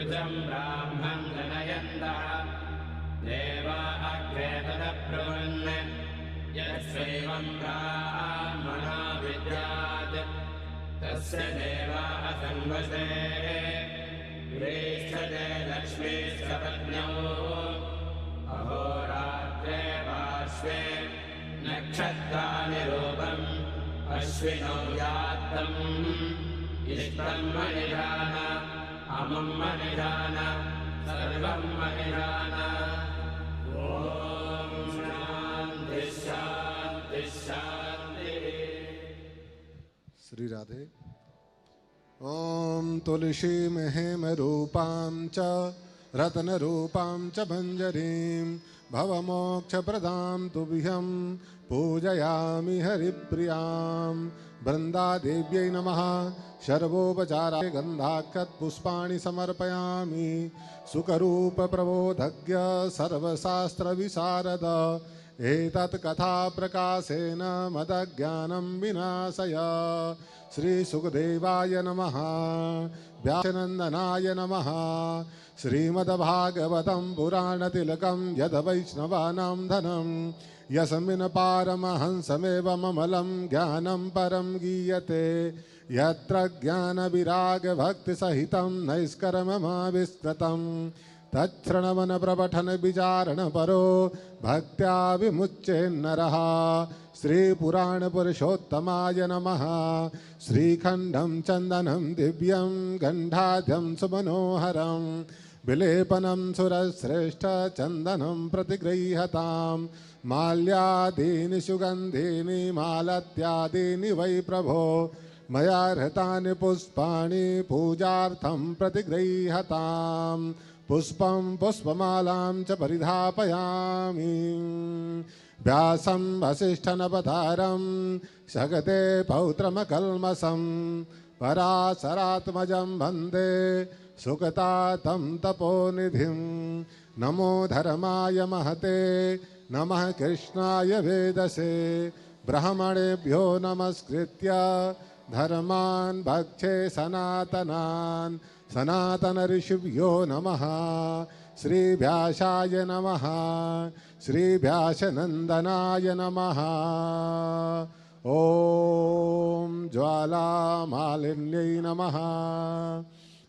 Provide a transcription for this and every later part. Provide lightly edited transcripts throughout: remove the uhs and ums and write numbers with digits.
ऋजं ब्राह्मं जनयन्तः देवा अग्रे तदब्रुवन् यस्यैवं ब्राह्मणो विद्यात् तस्य देवाः संवसे प्रेष्ठते लक्ष्मीश्च पत्न्यौ अहोरात्रे पार्श्वे नक्षत्राणि रूपम् अश्विनौ यात्तम् इष्टं मनिधान अमुं मनिधान सर्वं मनिधान। ॐ शान्ति शान्ति शान्तिः। श्री राधे। ॐ तुलसी हेम रूपां च रत्न रूपां च मंजरीं भवमोक्षप्रदां तुभ्यं पूजयामि हरिप्रियां। वृन्दादेव्यै नमः। सर्वोपचाराय गन्धाक्षतपुष्पाणि समर्पयामि। सुखरूपप्रबोधज्ञ सर्वशास्त्रविशारद एतत् कथा प्रकाशेन मदज्ञानं विनाशय। श्री सुखदेवाय नमः। व्यासनन्दनाय नमः। श्रीमद्भागवतं पुराणतिलकं यद् वैष्णवानां धनं यस्मिन् पारमहंसमेव ममलं ज्ञानं परं गीयते। यत्र ज्ञानविरागभक्तिसहितं नैष्कर्म्यमाविष्कृतं तच्छ्रवणप्रपठनविचारणपरो भक्त्या विमुच्येन्नरः। श्रीपुराणपुरुषोत्तमाय नमः। श्रीखण्डं चन्दनं दिव्यं गन्धाढ्यं सुमनोहरं विलेपनं सुरश्रेष्ठचन्दनं प्रतिगृह्यतां। माल्यादीनि सुगन्धीनि मालत्यादीनि वै प्रभो मया हृतानि पुष्पाणि पूजार्थं प्रतिगृह्यताम्। पुष्पं पुष्पमालां च परिधापयामि। व्यासं वसिष्ठनवतारं सगते पौत्रमकल्मषं पराशरात्मजं वन्दे सुगतातं तपोनिधिं। नमो धर्माय महते नमः कृष्णाय वेदसे ब्राह्मणेभ्यो नमस्कृत्य धर्मान् भक्षे सनातनान्। सनातन ऋषिभ्यो नमः। श्री व्यासाय नमः। श्री व्यासनन्दनाय नमः। ओम ज्वालामालिन्यै नमः।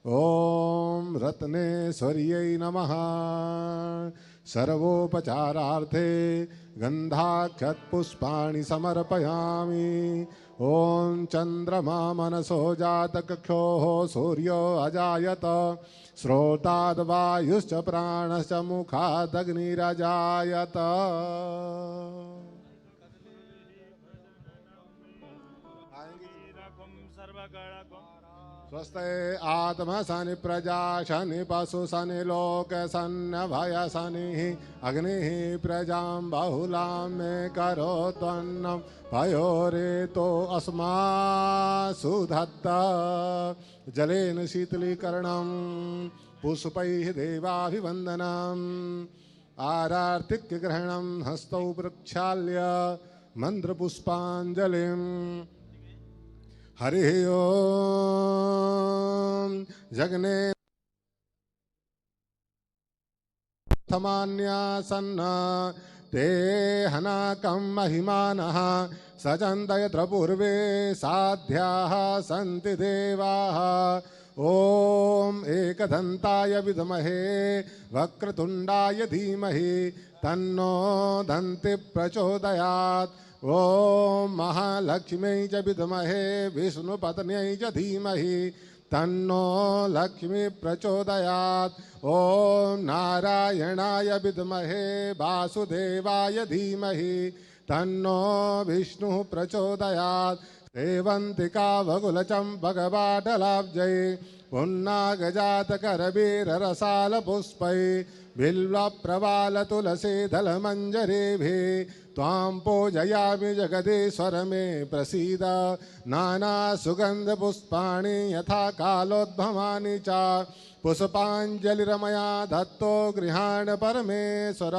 ओम रत्नेश्वर्यै नमः। सर्वोपचारार्थे गन्धाक्षतपुष्पाणि समर्पयामि। ओम चंद्रमा मनसो जातकक्षोः सूर्यो अजायत श्रोताद् वायुश्च प्राणश्च मुखादग्निरजायत। स्वस्ते आत्मा शनि प्रजा शनि पशु शनि लोक सन्नभय शनि अग्नि प्रजां बहुलां मे करोत्वन्नं पयोरेतो अस्मासु धत्ता। जलेन शीतलीकरणं पुष्पैः देवाभिवन्दनम् आरार्तिक्यग्रहणं हस्तौ प्रक्षाल्य मन्त्रपुष्पाञ्जलिम्। हरि ओम जगने समान्यासन्न ते हनाकं महिमानः सजन्त यत्र पूर्वे साध्याः सन्ति देवाः। ओम एकदन्ताय विद्महे वक्रतुण्डाय धीमहि तन्नो दन्ति प्रचोदयात्। ओम महालक्ष्म्यै च विद्महे विष्णुपत्न्यै च धीमहि तन्नो लक्ष्मी प्रचोदयात्। ओम नारायणाय विद्महे वासुदेवाय धीमहि तन्नो विष्णुः प्रचोदयात्। सेवन्तिका वकुलचम्पकवाटलाब्जै पुन्नागजातकरवीररसालपुष्पै बिल्वप्रवालतुलसीदलमञ्जरीभिः त्वां पूजयामि जगदीश्वर मे प्रसीद। नानासुगन्धपुष्पाणि यथा कालोद्भवानि च पुष्पाञ्जलिरमया दत्तो गृहाण परमेश्वर।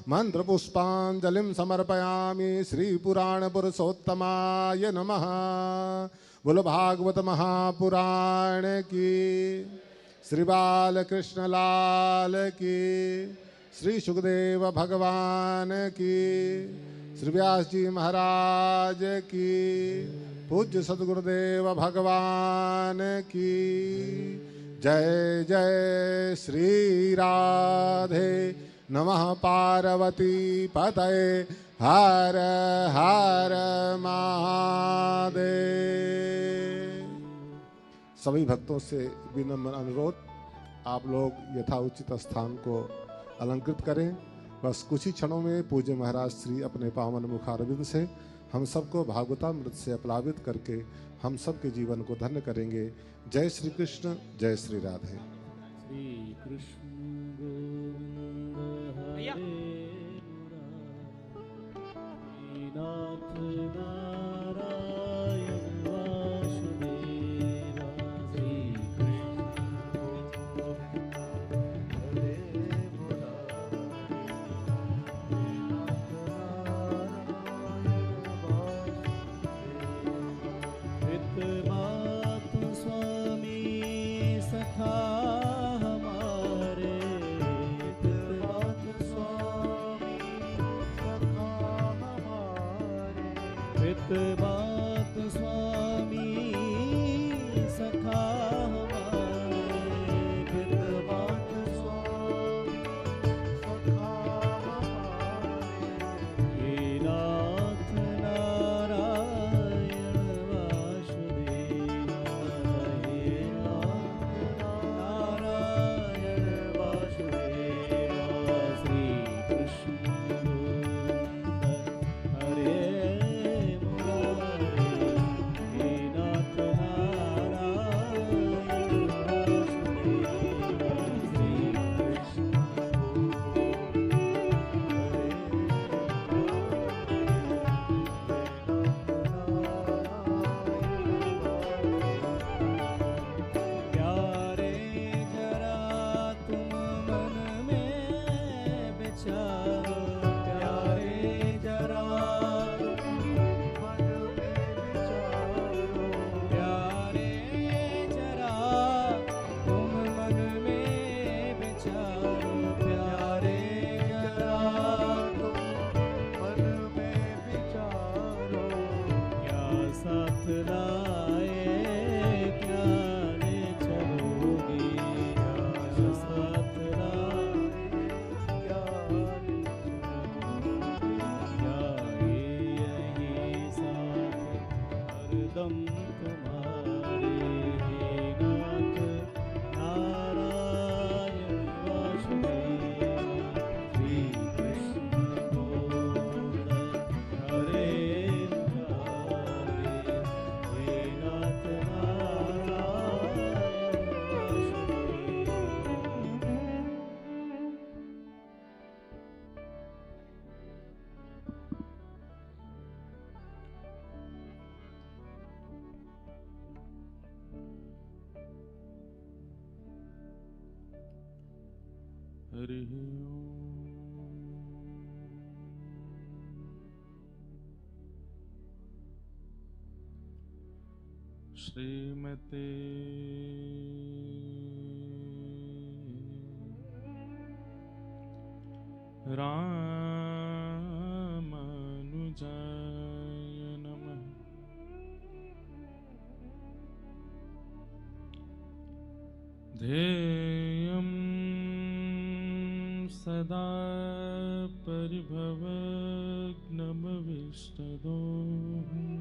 मंत्रपुष्पाञ्जलिं समर्पयामि श्रीपुराणपुरुषोत्तमाय नमः। बोलो भागवत महापुराण की। श्री बालकृष्ण लाल की, श्री सुखदेव भगवान की, श्री व्यास जी महाराज की, पूज्य सद्गुरुदेव भगवान की जय। जय श्री राधे नमः पार्वती पतये हर हर महादेव। सभी भक्तों से विनम्र अनुरोध, आप लोग यथाउचित स्थान को अलंकृत करें। बस कुछ ही क्षणों में पूज्य महाराज श्री अपने पावन मुखारविंद से हम सबको भागवतामृत से अपलावित करके हम सबके जीवन को धन्य करेंगे। जय श्री कृष्ण, जय श्री राधे। श्री कृष्ण गोविंद हरे नाथ नारायण वासुदेव। श्री कृष्ण हरे पितृमात स्वामी सखा हमारे, पितृमात स्वामी सखा हमारे, पितृमात स्वामी सखा हमारे, पितृमात स्वामी सखा हमारे। हे नाथ नारायण वासुदेव, हे नाथ नारायण वासुदेव। श्री कृष्ण गोविंद हरे मुरारे, हे नाथ नारायण वासुदेव। श्री कृष्ण प्यारे जरा तुम मन में विचारो, प्यारे जरा मन में विचारो, प्यारे जरा तुम मन में विचारो, प्यारे जरा तुम मन में विचारो। क्या साथ लाए क्या ले चलोगे, क्या साथ लाए क्या ले चलोगे। क्या यही साथ हरदम तुम्हारे, हे नाथ नारायण वासुदेव। श्री कृष्ण गोविंद हरे मुरारे, हे नाथ नारायण वासुदेव। हरि ओम। श्रीमते रामानुजाय नमः। ध्येयं सदा परिभवग्नमविष्टदोषं,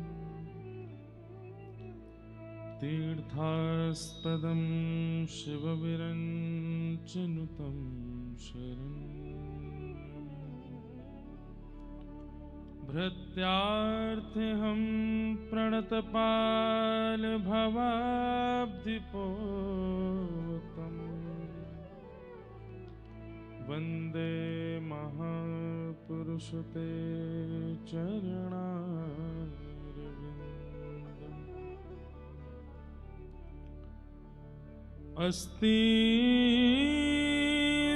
तीर्थास्पदं शिवविरञ्चनुतं शरण्यम्। भृत्यार्थ्यहं प्रणतपालभवाब्धिपोतम्, वन्दे महापुरुषते चरणारविन्दम्। अस्ति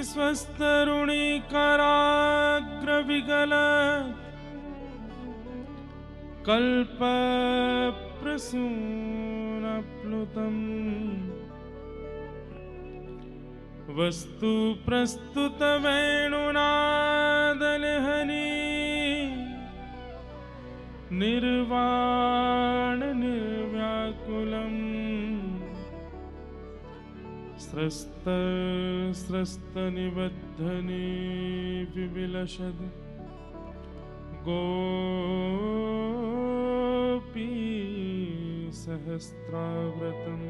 स्वस्तरुणिकराग्रविगलत् कल्पप्रसूनप्लुतम्, वस्तु प्रस्तुत वेणुनादलहरी निर्वाण निर्व्याकुलम् स्रस्त स्रस्त निबद्धने विविलशद् गोपी सहस्राव्रतम्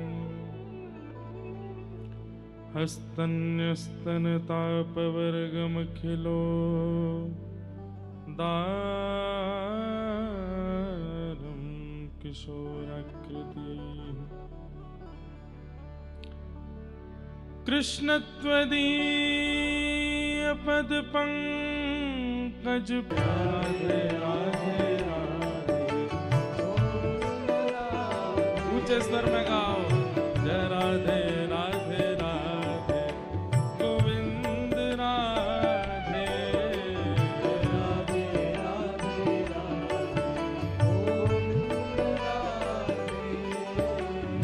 हस्तन्यस्तनतापवर्गमखिलो दारं किशोराकृति कृष्णत्वदीय पद पंकज राधे राधे राधे। ऊंचे स्वर में गाओ जय राधे राधे राधे गोविंद राधे राधे राधे राधे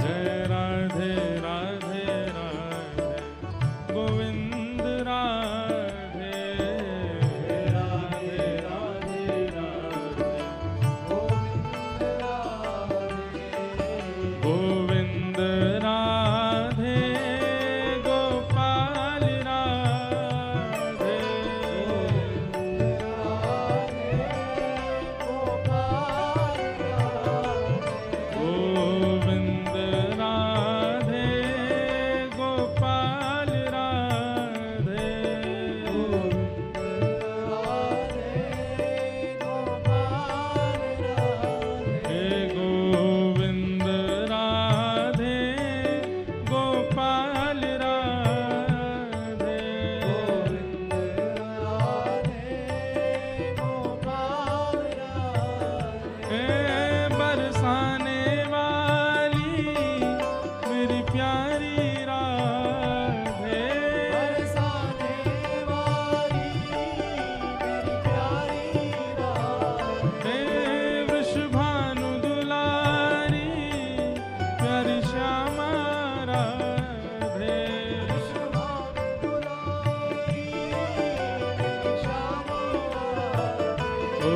जय राधे राधे राधे गोविंद राधे राधे राधे राधे गोविंद राधे गोपाल राधे गोविंद राधे गोपाल राधे हे गोविंद राधे गोपाल राधे हे बरसाने वाली मेरी प्यारी राधे हे वृषभानु दुलारी प्यारी श्यामा राधे ओ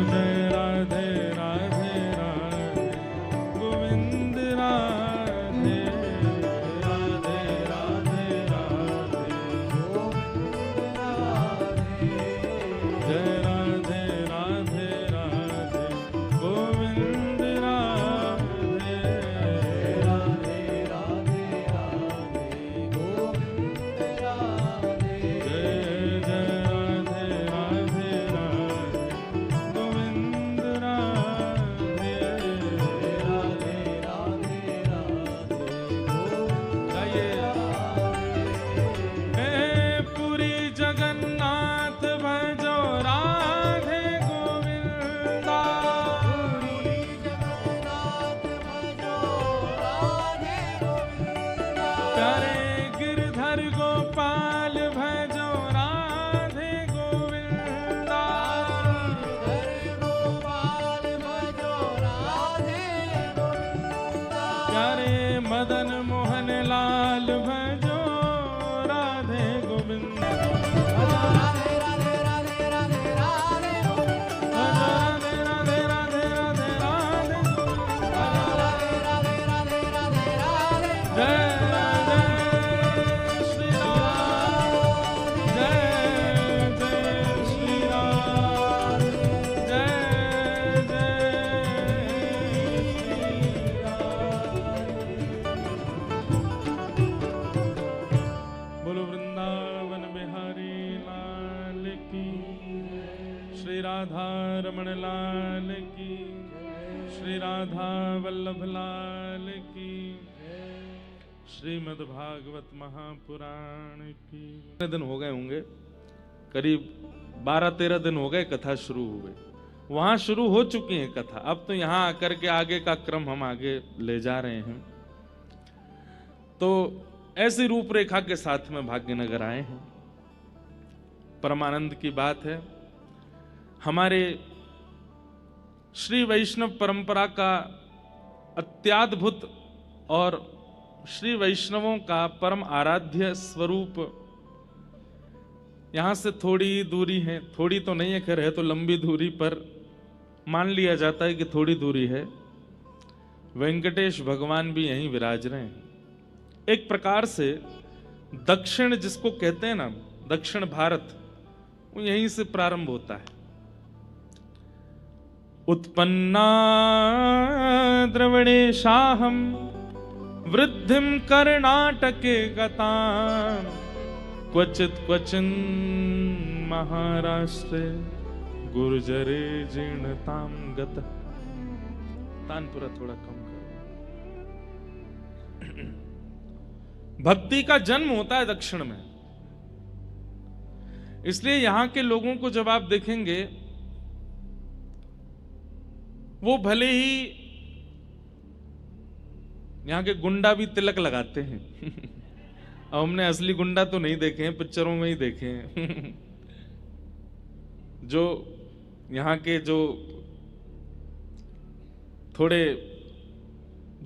जय राधे राधे राधे गोविंद राधे राधे राधे राधे जय राधे राधे राधे गोविंद राधे राधे राधे जय जय राधे राधे राधे गोविंद राधे गाइए हे पुरी जगन्नाथ भजो राधे गोविंदा प्यारे गिरधर गोपाल भजो राधे गोविंदा प्यारे मदन मोहन लाल भजो राधे गोविंदा राधे राधे राधे राधे राधे राधे राधे राधे जय जय श्री राम जय जय श्री राम जय जय बोलो वृंदावन बिहारी लाल की श्री राधा रमण लाल की श्री राधा वल्लभ लाल की श्रीमद् भागवत महापुराण की। कितने दिन हो गए होंगे, करीब 12-13 दिन हो गए कथा शुरू हुए। वहां शुरू हो चुकी है कथा, अब तो यहाँ आकर के आगे का क्रम हम आगे ले जा रहे हैं। तो ऐसी रूपरेखा के साथ में भाग्यनगर आए हैं। परमानंद की बात है, हमारे श्री वैष्णव परंपरा का अत्याद्भुत और श्री वैष्णवों का परम आराध्य स्वरूप यहां से थोड़ी दूरी है, थोड़ी तो नहीं है, खैर है तो लंबी दूरी पर मान लिया जाता है कि थोड़ी दूरी है। वेंकटेश भगवान भी यहीं विराज रहे हैं। एक प्रकार से दक्षिण जिसको कहते हैं ना, दक्षिण भारत, वो यहीं से प्रारंभ होता है। उत्पन्ना द्रविणेशाहम वृद्धिम कर्णाटके गताम क्वचित क्वचिन महाराष्ट्रे गुर्जरे जीर्णताम गत। तानपुरा थोड़ा कम करो। भक्ति का जन्म होता है दक्षिण में, इसलिए यहां के लोगों को जब आप देखेंगे, वो भले ही यहां के गुंडा भी तिलक लगाते हैं। अब हमने असली गुंडा तो नहीं देखे हैं, पिक्चरों में ही देखे हैं। जो यहाँ के जो थोड़े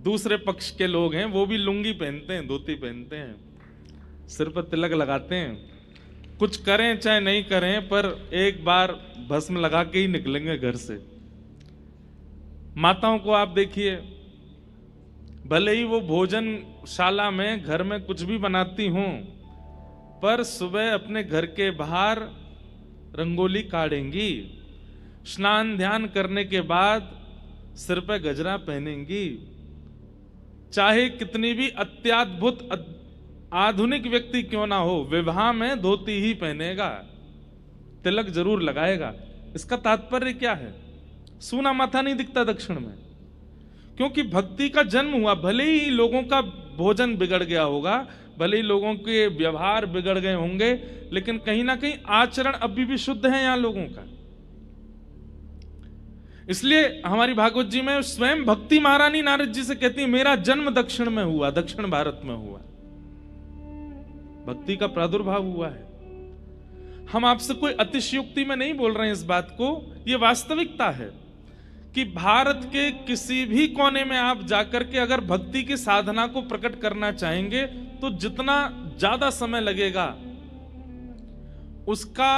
दूसरे पक्ष के लोग हैं, वो भी लुंगी पहनते हैं, धोती पहनते हैं, सिर पर तिलक लगाते हैं। कुछ करें चाहे नहीं करें, पर एक बार भस्म लगा के ही निकलेंगे घर से। माताओं को आप देखिए, भले ही वो भोजनशाला में घर में कुछ भी बनाती हों, पर सुबह अपने घर के बाहर रंगोली काढ़ेंगी, स्नान ध्यान करने के बाद सिर पे गजरा पहनेंगी। चाहे कितनी भी अत्याद्भुत आधुनिक व्यक्ति क्यों ना हो, विवाह में धोती ही पहनेगा, तिलक जरूर लगाएगा। इसका तात्पर्य क्या है? सूना माथा नहीं दिखता दक्षिण में, क्योंकि भक्ति का जन्म हुआ। भले ही लोगों का भोजन बिगड़ गया होगा, भले ही लोगों के व्यवहार बिगड़ गए होंगे, लेकिन कहीं ना कहीं आचरण अभी भी शुद्ध है यहां लोगों का। इसलिए हमारी भागवत जी में स्वयं भक्ति महारानी नारद जी से कहती है, मेरा जन्म दक्षिण में हुआ, दक्षिण भारत में हुआ, भक्ति का प्रादुर्भाव हुआ है। हम आपसे कोई अतिशयोक्ति में नहीं बोल रहे हैं इस बात को, यह वास्तविकता है कि भारत के किसी भी कोने में आप जाकर के अगर भक्ति की साधना को प्रकट करना चाहेंगे, तो जितना ज्यादा समय लगेगा उसका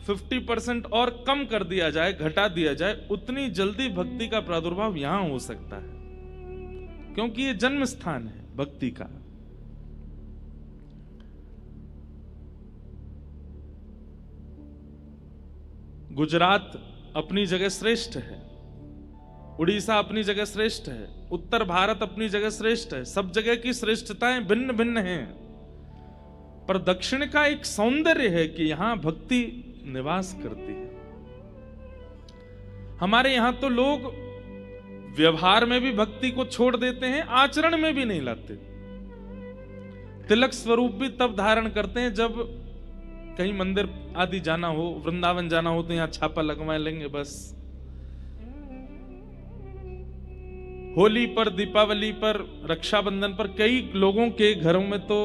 50% और कम कर दिया जाए, घटा दिया जाए, उतनी जल्दी भक्ति का प्रादुर्भाव यहां हो सकता है, क्योंकि यह जन्म स्थान है भक्ति का। गुजरात अपनी जगह श्रेष्ठ है, उड़ीसा अपनी जगह श्रेष्ठ है, उत्तर भारत अपनी जगह श्रेष्ठ है, सब जगह की श्रेष्ठताएं भिन्न भिन्न हैं, पर दक्षिण का एक सौंदर्य है कि यहां भक्ति निवास करती है। हमारे यहां तो लोग व्यवहार में भी भक्ति को छोड़ देते हैं, आचरण में भी नहीं लाते। तिलक स्वरूप भी तब धारण करते हैं जब कहीं मंदिर आदि जाना हो, वृंदावन जाना हो, तो यहां छापा लगवा लेंगे बस। होली पर, दीपावली पर, रक्षाबंधन पर कई लोगों के घरों में तो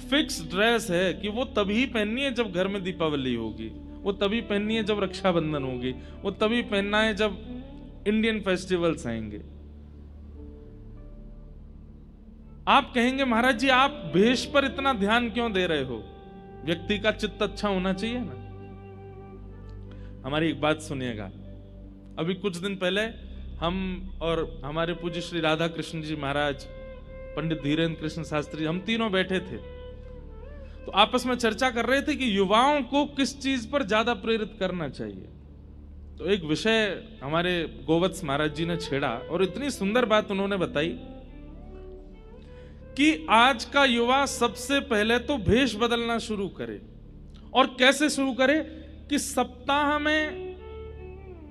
फिक्स ड्रेस है कि वो तभी पहननी है जब घर में दीपावली होगी, वो तभी पहननी है जब रक्षाबंधन होगी, वो तभी पहनना है जब इंडियन फेस्टिवल्स आएंगे। आप कहेंगे महाराज जी आप भेष पर इतना ध्यान क्यों दे रहे हो? व्यक्ति का चित्त अच्छा होना चाहिए ना। हमारी एक बात सुनिएगा, अभी कुछ दिन पहले हम और हमारे पूज्य श्री राधा कृष्ण जी महाराज, पंडित धीरेन्द्र कृष्ण शास्त्री, हम तीनों बैठे थे, तो आपस में चर्चा कर रहे थे कि युवाओं को किस चीज पर ज्यादा प्रेरित करना चाहिए। तो एक विषय हमारे गोवत्स महाराज जी ने छेड़ा और इतनी सुंदर बात उन्होंने बताई कि आज का युवा सबसे पहले तो भेष बदलना शुरू करे। और कैसे शुरू करे? कि सप्ताह में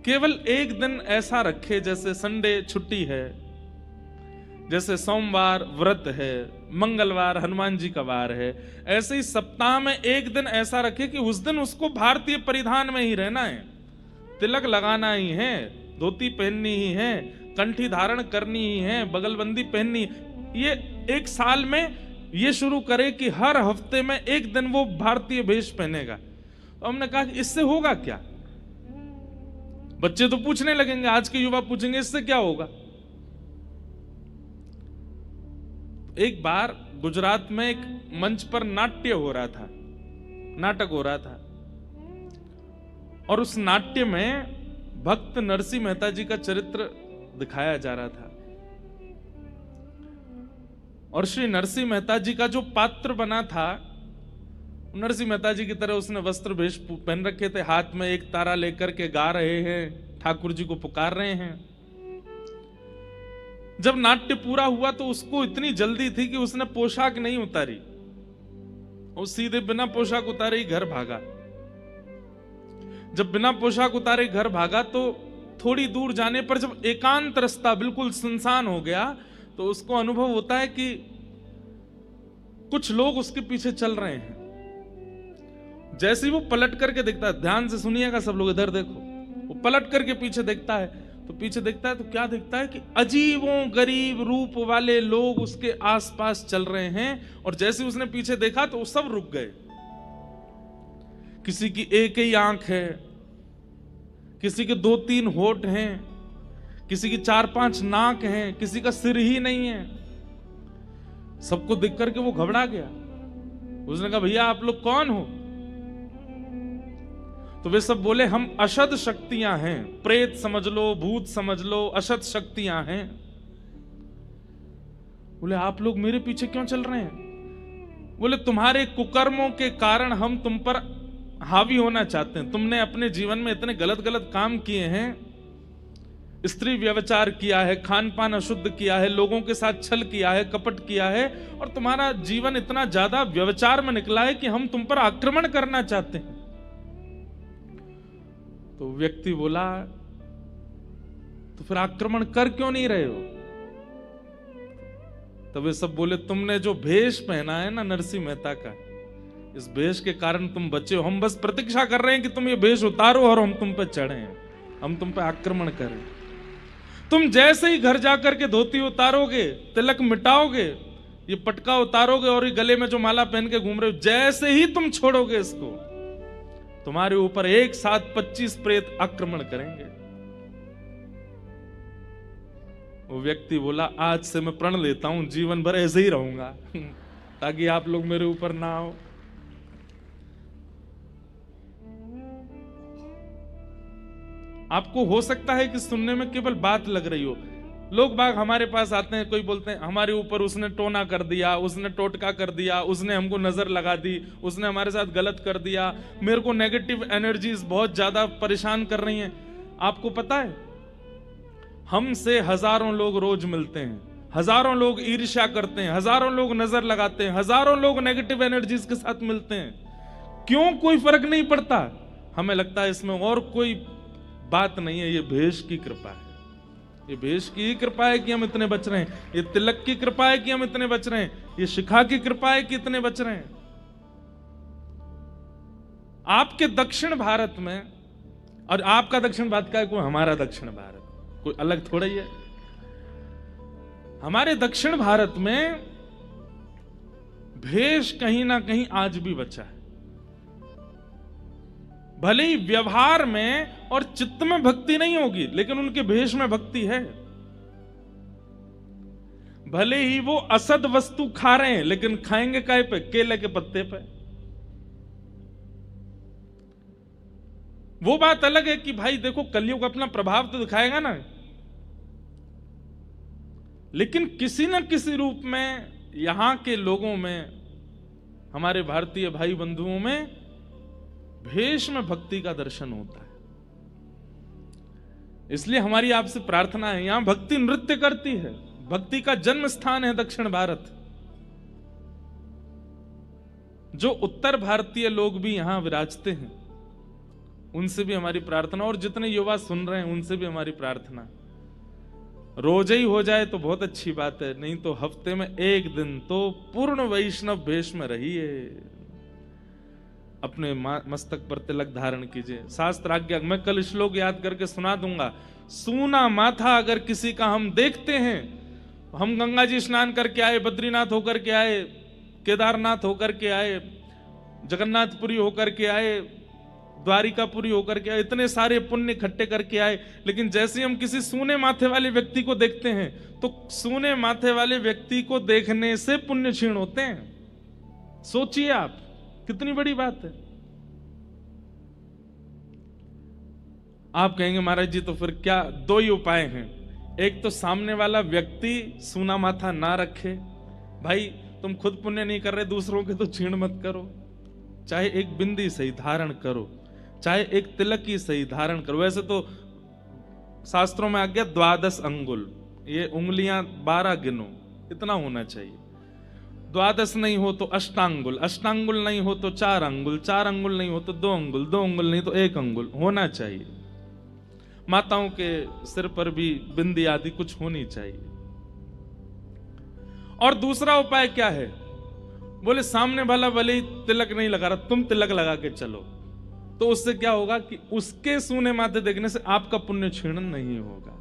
केवल एक दिन ऐसा रखे, जैसे संडे छुट्टी है, जैसे सोमवार व्रत है, मंगलवार हनुमान जी का वार है, ऐसे ही सप्ताह में एक दिन ऐसा रखे कि उस दिन उसको भारतीय परिधान में ही रहना है, तिलक लगाना ही है, धोती पहननी ही है, कंठी धारण करनी ही है, बगलबंदी पहननी। ये एक साल में ये शुरू करे कि हर हफ्ते में एक दिन वो भारतीय वेश पहनेगा। तो हमने कहा कि इससे होगा क्या? बच्चे तो पूछने लगेंगे, आज के युवा पूछेंगे इससे क्या होगा। एक बार गुजरात में एक मंच पर नाट्य हो रहा था, नाटक हो रहा था, और उस नाट्य में भक्त नरसिंह मेहता जी का चरित्र दिखाया जा रहा था। और श्री नरसिंह मेहता जी का जो पात्र बना था, नरसिंह मेहता जी की तरह उसने वस्त्र भेष पहन रखे थे, हाथ में एक तारा लेकर के गा रहे हैं, ठाकुर जी को पुकार रहे हैं। जब नाट्य पूरा हुआ तो उसको इतनी जल्दी थी कि उसने पोशाक नहीं उतारी, वो सीधे बिना पोशाक उतारे ही घर भागा। जब बिना पोशाक उतारे घर भागा तो थोड़ी दूर जाने पर जब एकांत रास्ता बिल्कुल सुनसान हो गया तो उसको अनुभव होता है कि कुछ लोग उसके पीछे चल रहे हैं। जैसे ही वो पलट करके देखता है, ध्यान से सुनिएगा सब लोग, इधर देखो, वो पलट करके पीछे देखता है तो पीछे देखता है तो क्या देखता है कि अजीबों गरीब रूप वाले लोग उसके आसपास चल रहे हैं। और जैसे उसने पीछे देखा तो वो सब रुक गए। किसी की एक ही आंख है, किसी के 2-3 होठ हैं, किसी की 4-5 नाक हैं, किसी का सिर ही नहीं है। सबको देख करके वो घबरा गया। उसने कहा भैया आप लोग कौन हो? तो वे सब बोले हम अशद शक्तियां हैं, प्रेत समझ लो, भूत समझ लो, अशद शक्तियां हैं। बोले आप लोग मेरे पीछे क्यों चल रहे हैं? बोले तुम्हारे कुकर्मों के कारण हम तुम पर हावी होना चाहते हैं। तुमने अपने जीवन में इतने गलत गलत काम किए हैं, स्त्री व्यभिचार किया है, खान पान अशुद्ध किया है, लोगों के साथ छल किया है, कपट किया है, और तुम्हारा जीवन इतना ज्यादा व्यभिचार में निकला है कि हम तुम पर आक्रमण करना चाहते हैं। तो व्यक्ति बोला तो फिर आक्रमण कर क्यों नहीं रहे हो? तब वे सब बोले तुमने जो भेष पहना है ना नरसिंह मेहता का, इस भेष के कारण तुम बचे हो। हम बस प्रतीक्षा कर रहे हैं कि तुम ये भेष उतारो और हम तुम पे चढ़े, हम तुम पे आक्रमण करें। तुम जैसे ही घर जाकर के धोती उतारोगे, तिलक मिटाओगे, ये पटका उतारोगे और ये गले में जो माला पहन के घूम रहे हो, जैसे ही तुम छोड़ोगे इसको, तुम्हारे ऊपर एक साथ 25 प्रेत आक्रमण करेंगे। वो व्यक्ति बोला आज से मैं प्रण लेता हूं जीवन भर ऐसे ही रहूंगा ताकि आप लोग मेरे ऊपर ना आओ। आपको हो सकता है कि सुनने में केवल बात लग रही हो। लोग बाग हमारे पास आते हैं, कोई बोलते हैं हमारे ऊपर उसने टोना कर दिया, उसने टोटका कर दिया, उसने हमको नजर लगा दी, उसने हमारे साथ गलत कर दिया, मेरे को नेगेटिव एनर्जीज बहुत ज्यादा परेशान कर रही हैं। आपको पता है हमसे हजारों लोग रोज मिलते हैं, हजारों लोग ईर्ष्या करते हैं, हजारों लोग नजर लगाते हैं, हजारों लोग नेगेटिव एनर्जीज के साथ मिलते हैं। क्यों? कोई फर्क नहीं पड़ता। हमें लगता है इसमें और कोई बात नहीं है, ये भेष की कृपा है, ये भेष की कृपा है कि हम इतने बच रहे हैं, ये तिलक की कृपा है कि हम इतने बच रहे हैं, ये शिखा की कृपा है कि इतने बच रहे हैं। आपके दक्षिण भारत में, और आपका दक्षिण भारत का है, कोई हमारा दक्षिण भारत, कोई अलग थोड़ा ही है। हमारे दक्षिण भारत में भेष कहीं ना कहीं आज भी बचा है। भले ही व्यवहार में और चित्त में भक्ति नहीं होगी, लेकिन उनके भेष में भक्ति है। भले ही वो असद वस्तु खा रहे हैं, लेकिन खाएंगे काय पे? केले के पत्ते पे। वो बात अलग है कि भाई देखो कलयुग अपना प्रभाव तो दिखाएगा ना, लेकिन किसी न किसी रूप में यहां के लोगों में, हमारे भारतीय भाई बंधुओं में भेष में भक्ति का दर्शन होता है। इसलिए हमारी आपसे प्रार्थना है, यहां भक्ति नृत्य करती है, भक्ति का जन्म स्थान है दक्षिण भारत। जो उत्तर भारतीय लोग भी यहां विराजते हैं उनसे भी हमारी प्रार्थना, और जितने युवा सुन रहे हैं उनसे भी हमारी प्रार्थना, रोज ही हो जाए तो बहुत अच्छी बात है, नहीं तो हफ्ते में एक दिन तो पूर्ण वैष्णव भेष में रहिए, अपने मस्तक पर तिलक धारण कीजिए। शास्त्र आज्ञा, मैं कल श्लोक याद करके सुना दूंगा, सूना माथा अगर किसी का हम देखते हैं, हम गंगा जी स्नान करके आए, बद्रीनाथ होकर के आए, केदारनाथ होकर के आए, जगन्नाथपुरी होकर के आए, द्वारिकापुरी होकर के आए, इतने सारे पुण्य इकट्ठे करके आए, लेकिन जैसे हम किसी सूने माथे वाले व्यक्ति को देखते हैं तो सूने माथे वाले व्यक्ति को देखने से पुण्य क्षीण होते हैं। सोचिए आप, कितनी बड़ी बात है। आप कहेंगे महाराज जी तो फिर क्या, दो ही उपाय हैं, एक तो सामने वाला व्यक्ति सूना माथा ना रखे। भाई तुम खुद पुण्य नहीं कर रहे, दूसरों के तो क्षीण मत करो। चाहे एक बिंदी सही धारण करो, चाहे एक तिलक ही सही धारण करो। वैसे तो शास्त्रों में आ गया 12 अंगुल, ये उंगलियां 12 गिनो, इतना होना चाहिए। 12 नहीं हो तो अष्टांगुल, अष्टांगुल नहीं हो तो 4 अंगुल, 4 अंगुल नहीं हो तो 2 अंगुल, 2 अंगुल नहीं तो 1 अंगुल होना चाहिए। माताओं के सिर पर भी बिंदी आदि कुछ होनी चाहिए। और दूसरा उपाय क्या है? बोले सामने वाला भले ही तिलक नहीं लगा रहा, तुम तिलक लगा के चलो, तो उससे क्या होगा कि उसके सूने माथे देखने से आपका पुण्य क्षीण नहीं होगा।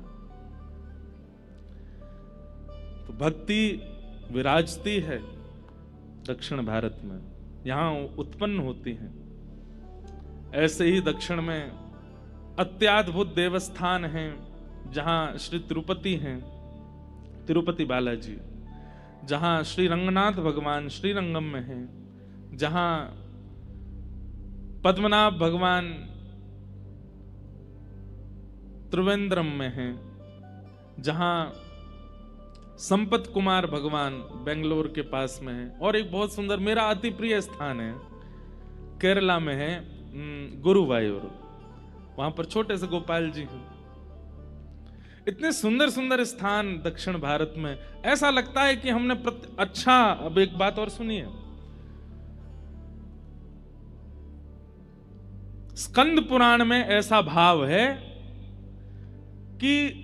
तो भक्ति विराजती है दक्षिण भारत में, यहां उत्पन्न होती है। ऐसे ही दक्षिण में अत्याद्भुत देवस्थान हैं, जहां श्री तिरुपति हैं, तिरुपति बालाजी, जहां श्री रंगनाथ भगवान श्रीरंगम में हैं, जहां पद्मनाभ भगवान त्रिवेंद्रम में हैं, जहां संपत कुमार भगवान बेंगलोर के पास में है, और एक बहुत सुंदर मेरा अति प्रिय स्थान है केरला में है गुरुवायूर, वहां पर छोटे से गोपाल जी हैं। इतने सुंदर सुंदर स्थान दक्षिण भारत में, ऐसा लगता है कि हमने अच्छा। अब एक बात और सुनिए, स्कंद पुराण में ऐसा भाव है कि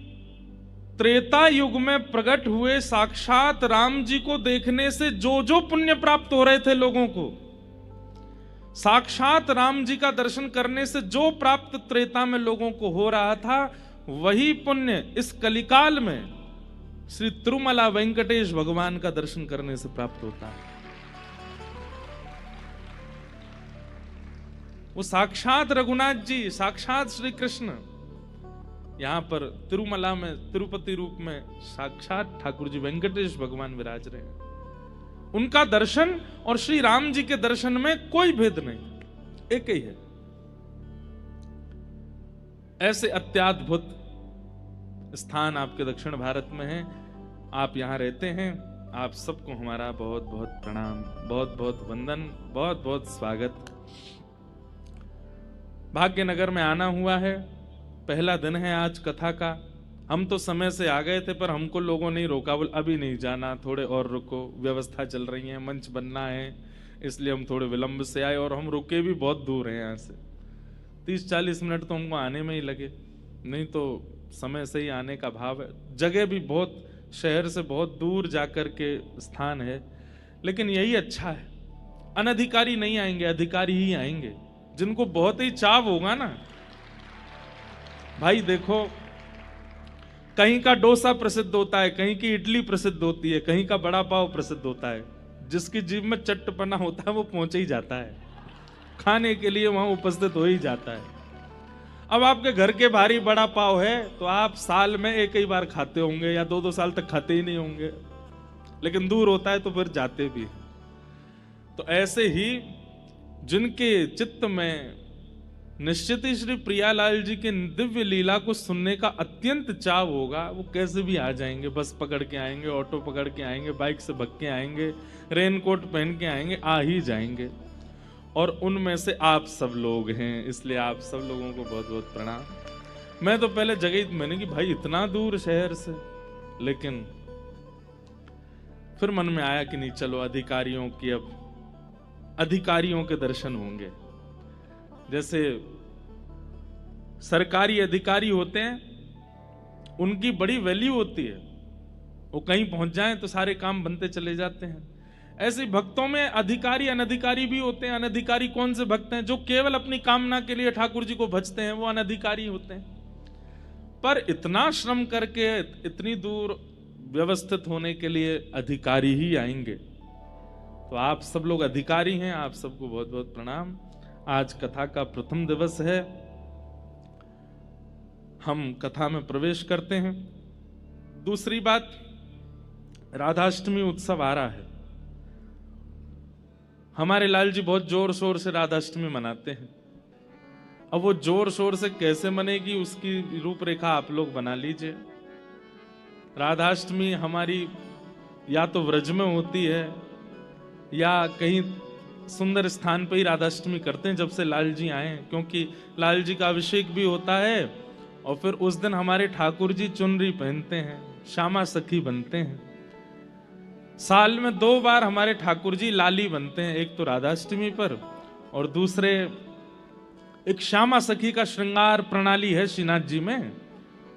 त्रेता युग में प्रकट हुए साक्षात राम जी को देखने से जो जो पुण्य प्राप्त हो रहे थे लोगों को, साक्षात राम जी का दर्शन करने से जो प्राप्त त्रेता में लोगों को हो रहा था, वही पुण्य इस कलिकाल में श्री तिरुमला वेंकटेश भगवान का दर्शन करने से प्राप्त होता है। वो साक्षात रघुनाथ जी, साक्षात श्री कृष्ण यहां पर तिरुमला में तिरुपति रूप में साक्षात ठाकुर जी वेंकटेश भगवान विराज रहे हैं। उनका दर्शन और श्री राम जी के दर्शन में कोई भेद नहीं, एक ही है। ऐसे अत्याद्भुत स्थान आपके दक्षिण भारत में हैं, आप यहां रहते हैं। आप सबको हमारा बहुत बहुत प्रणाम, बहुत बहुत वंदन, बहुत बहुत स्वागत। भाग्यनगर में आना हुआ है, पहला दिन है आज कथा का। हम तो समय से आ गए थे, पर हमको लोगों ने रोका, बोल अभी नहीं जाना, थोड़े और रुको, व्यवस्था चल रही है, मंच बनना है, इसलिए हम थोड़े विलंब से आए। और हम रुके भी बहुत दूर हैं यहाँ से, 30-40 मिनट तो हमको आने में ही लगे, नहीं तो समय से ही आने का भाव है। जगह भी बहुत, शहर से बहुत दूर जाकर के स्थान है, लेकिन यही अच्छा है। अनधिकारी नहीं आएंगे, अधिकारी ही आएंगे, जिनको बहुत ही चाव होगा ना। भाई देखो, कहीं का डोसा प्रसिद्ध होता है, कहीं की इडली प्रसिद्ध होती है, कहीं का बड़ा पाव प्रसिद्ध होता है। जिसकी जीभ में चट्टपना होता है वो पहुंच ही जाता है, खाने के लिए वहां उपस्थित हो ही जाता है। अब आपके घर के भारी बड़ा पाव है तो आप साल में एक ही बार खाते होंगे, या 2-2 साल तक खाते ही नहीं होंगे, लेकिन दूर होता है तो फिर जाते भी। तो ऐसे ही जिनके चित्त में निश्चित ही श्री प्रियालाल जी के दिव्य लीला को सुनने का अत्यंत चाव होगा, वो कैसे भी आ जाएंगे, बस पकड़ के आएंगे, ऑटो पकड़ के आएंगे, बाइक से भग के आएंगे, रेनकोट पहन के आएंगे, आ ही जाएंगे। और उनमें से आप सब लोग हैं, इसलिए आप सब लोगों को बहुत बहुत प्रणाम। मैं तो पहले जगह मैंने कि भाई इतना दूर शहर से, लेकिन फिर मन में आया कि नहीं, चलो अधिकारियों की, अब अधिकारियों के दर्शन होंगे। जैसे सरकारी अधिकारी होते हैं, उनकी बड़ी वैल्यू होती है, वो कहीं पहुंच जाएं तो सारे काम बनते चले जाते हैं। ऐसे भक्तों में अधिकारी अनधिकारी भी होते हैं। अनधिकारी कौन से भक्त हैं? जो केवल अपनी कामना के लिए ठाकुर जी को भजते हैं, वो अनधिकारी होते हैं। पर इतना श्रम करके इतनी दूर व्यवस्थित होने के लिए अधिकारी ही आएंगे। तो आप सब लोग अधिकारी हैं, आप सबको बहुत बहुत प्रणाम। आज कथा का प्रथम दिवस है। हम कथा में प्रवेश करते हैं। दूसरी बात, राधाष्टमी उत्सव आ रहा है। हमारे लाल जी बहुत जोर शोर से राधाष्टमी मनाते हैं। अब वो जोर शोर से कैसे मनेगी, उसकी रूपरेखा आप लोग बना लीजिए। राधाष्टमी हमारी या तो व्रज में होती है या कहीं सुंदर स्थान पर ही राधाष्टमी करते हैं जब से लाल जी आए, क्योंकि लाल जी का अभिषेक भी होता है और फिर उस दिन हमारे ठाकुर जी चुनरी पहनते हैं, श्यामा सखी बनते हैं। साल में 2 बार हमारे ठाकुर जी लाली बनते हैं, एक तो राधाष्टमी पर और दूसरे एक श्यामा सखी का श्रृंगार प्रणाली है श्रीनाथ जी में,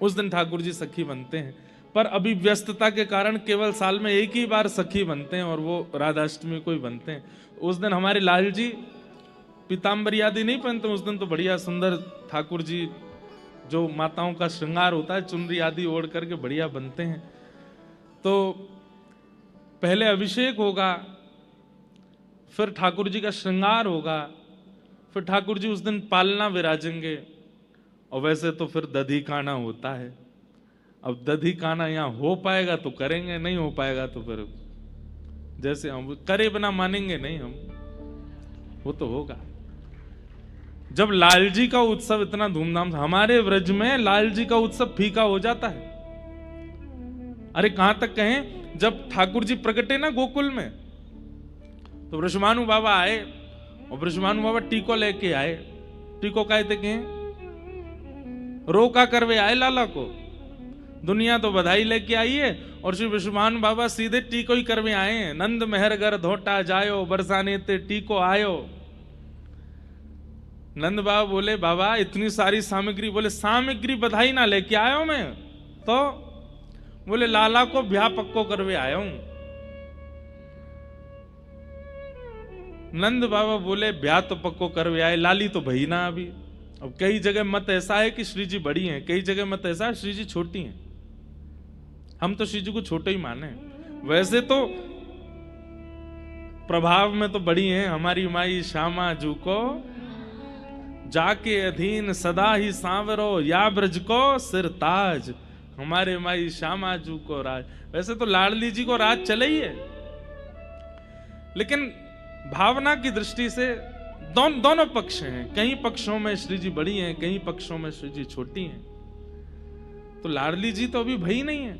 उस दिन ठाकुर जी सखी बनते हैं। पर अभी व्यस्तता के कारण केवल साल में एक ही बार सखी बनते हैं और वो राधाष्टमी को ही बनते हैं। उस दिन हमारे लाल जी पीताम्बरी आदि नहीं पहनते, उस दिन तो बढ़िया सुंदर ठाकुर जी जो माताओं का श्रृंगार होता है चुनरी आदि ओढ़ करके बढ़िया बनते हैं। तो पहले अभिषेक होगा, फिर ठाकुर जी का श्रृंगार होगा, फिर ठाकुर जी उस दिन पालना विराजेंगे और वैसे तो फिर दधी काना होता है। अब दधी काना यहाँ हो पाएगा तो करेंगे, नहीं हो पाएगा तो फिर जैसे हम करे बिना मानेंगे नहीं हम, वो तो होगा। जब लाल जी का उत्सव इतना धूमधाम से, हमारे व्रज में लाल जी का उत्सव फीका हो जाता है। अरे कहां तक कहें, जब ठाकुर जी प्रकटे ना गोकुल में तो वृषभानु बाबा आए और वृषभानु बाबा टीको लेके आए। टीको कहते कहें रोका करवे आए लाला को, दुनिया तो बधाई लेके आई है और श्री वृषभानु बाबा सीधे टीको ही करवे आए हैं। नंद मेहरगर धोटा जायो, बरसाने ते टीको आयो। नंद बाबा बोले बाबा इतनी सारी सामग्री, बोले सामग्री बधाई ना लेके आयो मैं तो, बोले लाला को ब्याह पक्को करवे आया हूं। नंद बाबा बोले ब्याह तो पक्को करवे आए, लाली तो भई ना अभी। अब कई जगह मत ऐसा है कि श्री जी बड़ी हैं, कई जगह मत ऐसा है श्री जी छोटी हैं। हम तो श्री जी को छोटे ही माने, वैसे तो प्रभाव में तो बड़ी हैं। हमारी माई श्यामा जू को जाके अधीन सदा ही सांवरो, या ब्रज को सिर ताज। हमारे माई श्यामा जू को राज, वैसे तो लाडली जी को राज चले ही है, लेकिन भावना की दृष्टि से दोनों पक्ष हैं। कई पक्षों में श्री जी बड़ी हैं, कई पक्षों में श्री जी छोटी हैं। तो लाडली जी तो अभी भई नहीं है।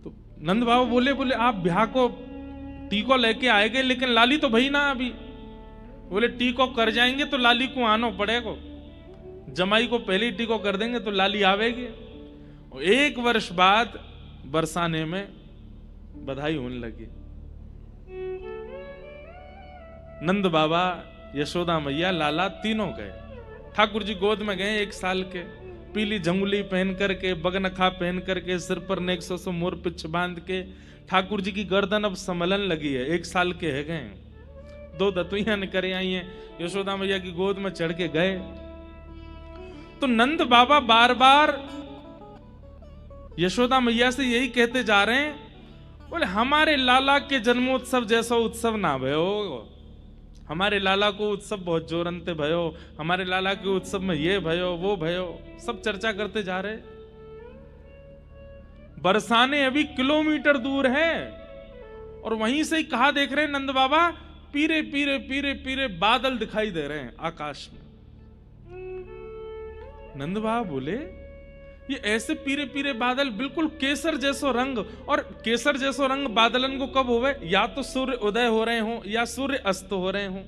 तो नंद बाबा बोले आप ब्याह को टीको लेके आएंगे, लेकिन लाली तो भई ना अभी। बोले टीको कर जाएंगे तो लाली को आना पड़ेगा, जमाई को पहले ही टीको कर देंगे तो लाली आवेगी। और 1 वर्ष बाद बरसाने में बधाई होने लगी। नंद बाबा, यशोदा मैया, लाला तीनों गए। ठाकुर जी गोद में गए 1 साल के, पीली झंगुली पहन करके, बगनखा पहन करके, सिर पर नेक्सो से मोर पिछ बांध के। ठाकुर जी की गर्दन अब संभलन लगी है, 1 साल के है गए। 2 दतुइयां निकल आई हैं, यशोदा मैया की गोद में चढ़ के गए। तो नंद बाबा बार बार यशोदा मैया से यही कहते जा रहे हैं, बोले हमारे लाला के जन्मोत्सव जैसा उत्सव ना भयो, हमारे लाला को उत्सव बहुत जोरंते भयो, हमारे लाला के उत्सव में ये भयो वो भयो, सब चर्चा करते जा रहे। बरसाने अभी किलोमीटर दूर है और वहीं से ही कहा देख रहे हैं नंद बाबा, पीरे पीरे पीरे पीरे बादल दिखाई दे रहे हैं आकाश में। नंद बाबा बोले ये ऐसे पीरे पीरे बादल, बिल्कुल केसर जैसो रंग। और केसर जैसो रंग बादलन को कब होवे, या तो सूर्य उदय हो रहे हो या सूर्य अस्त हो रहे हो।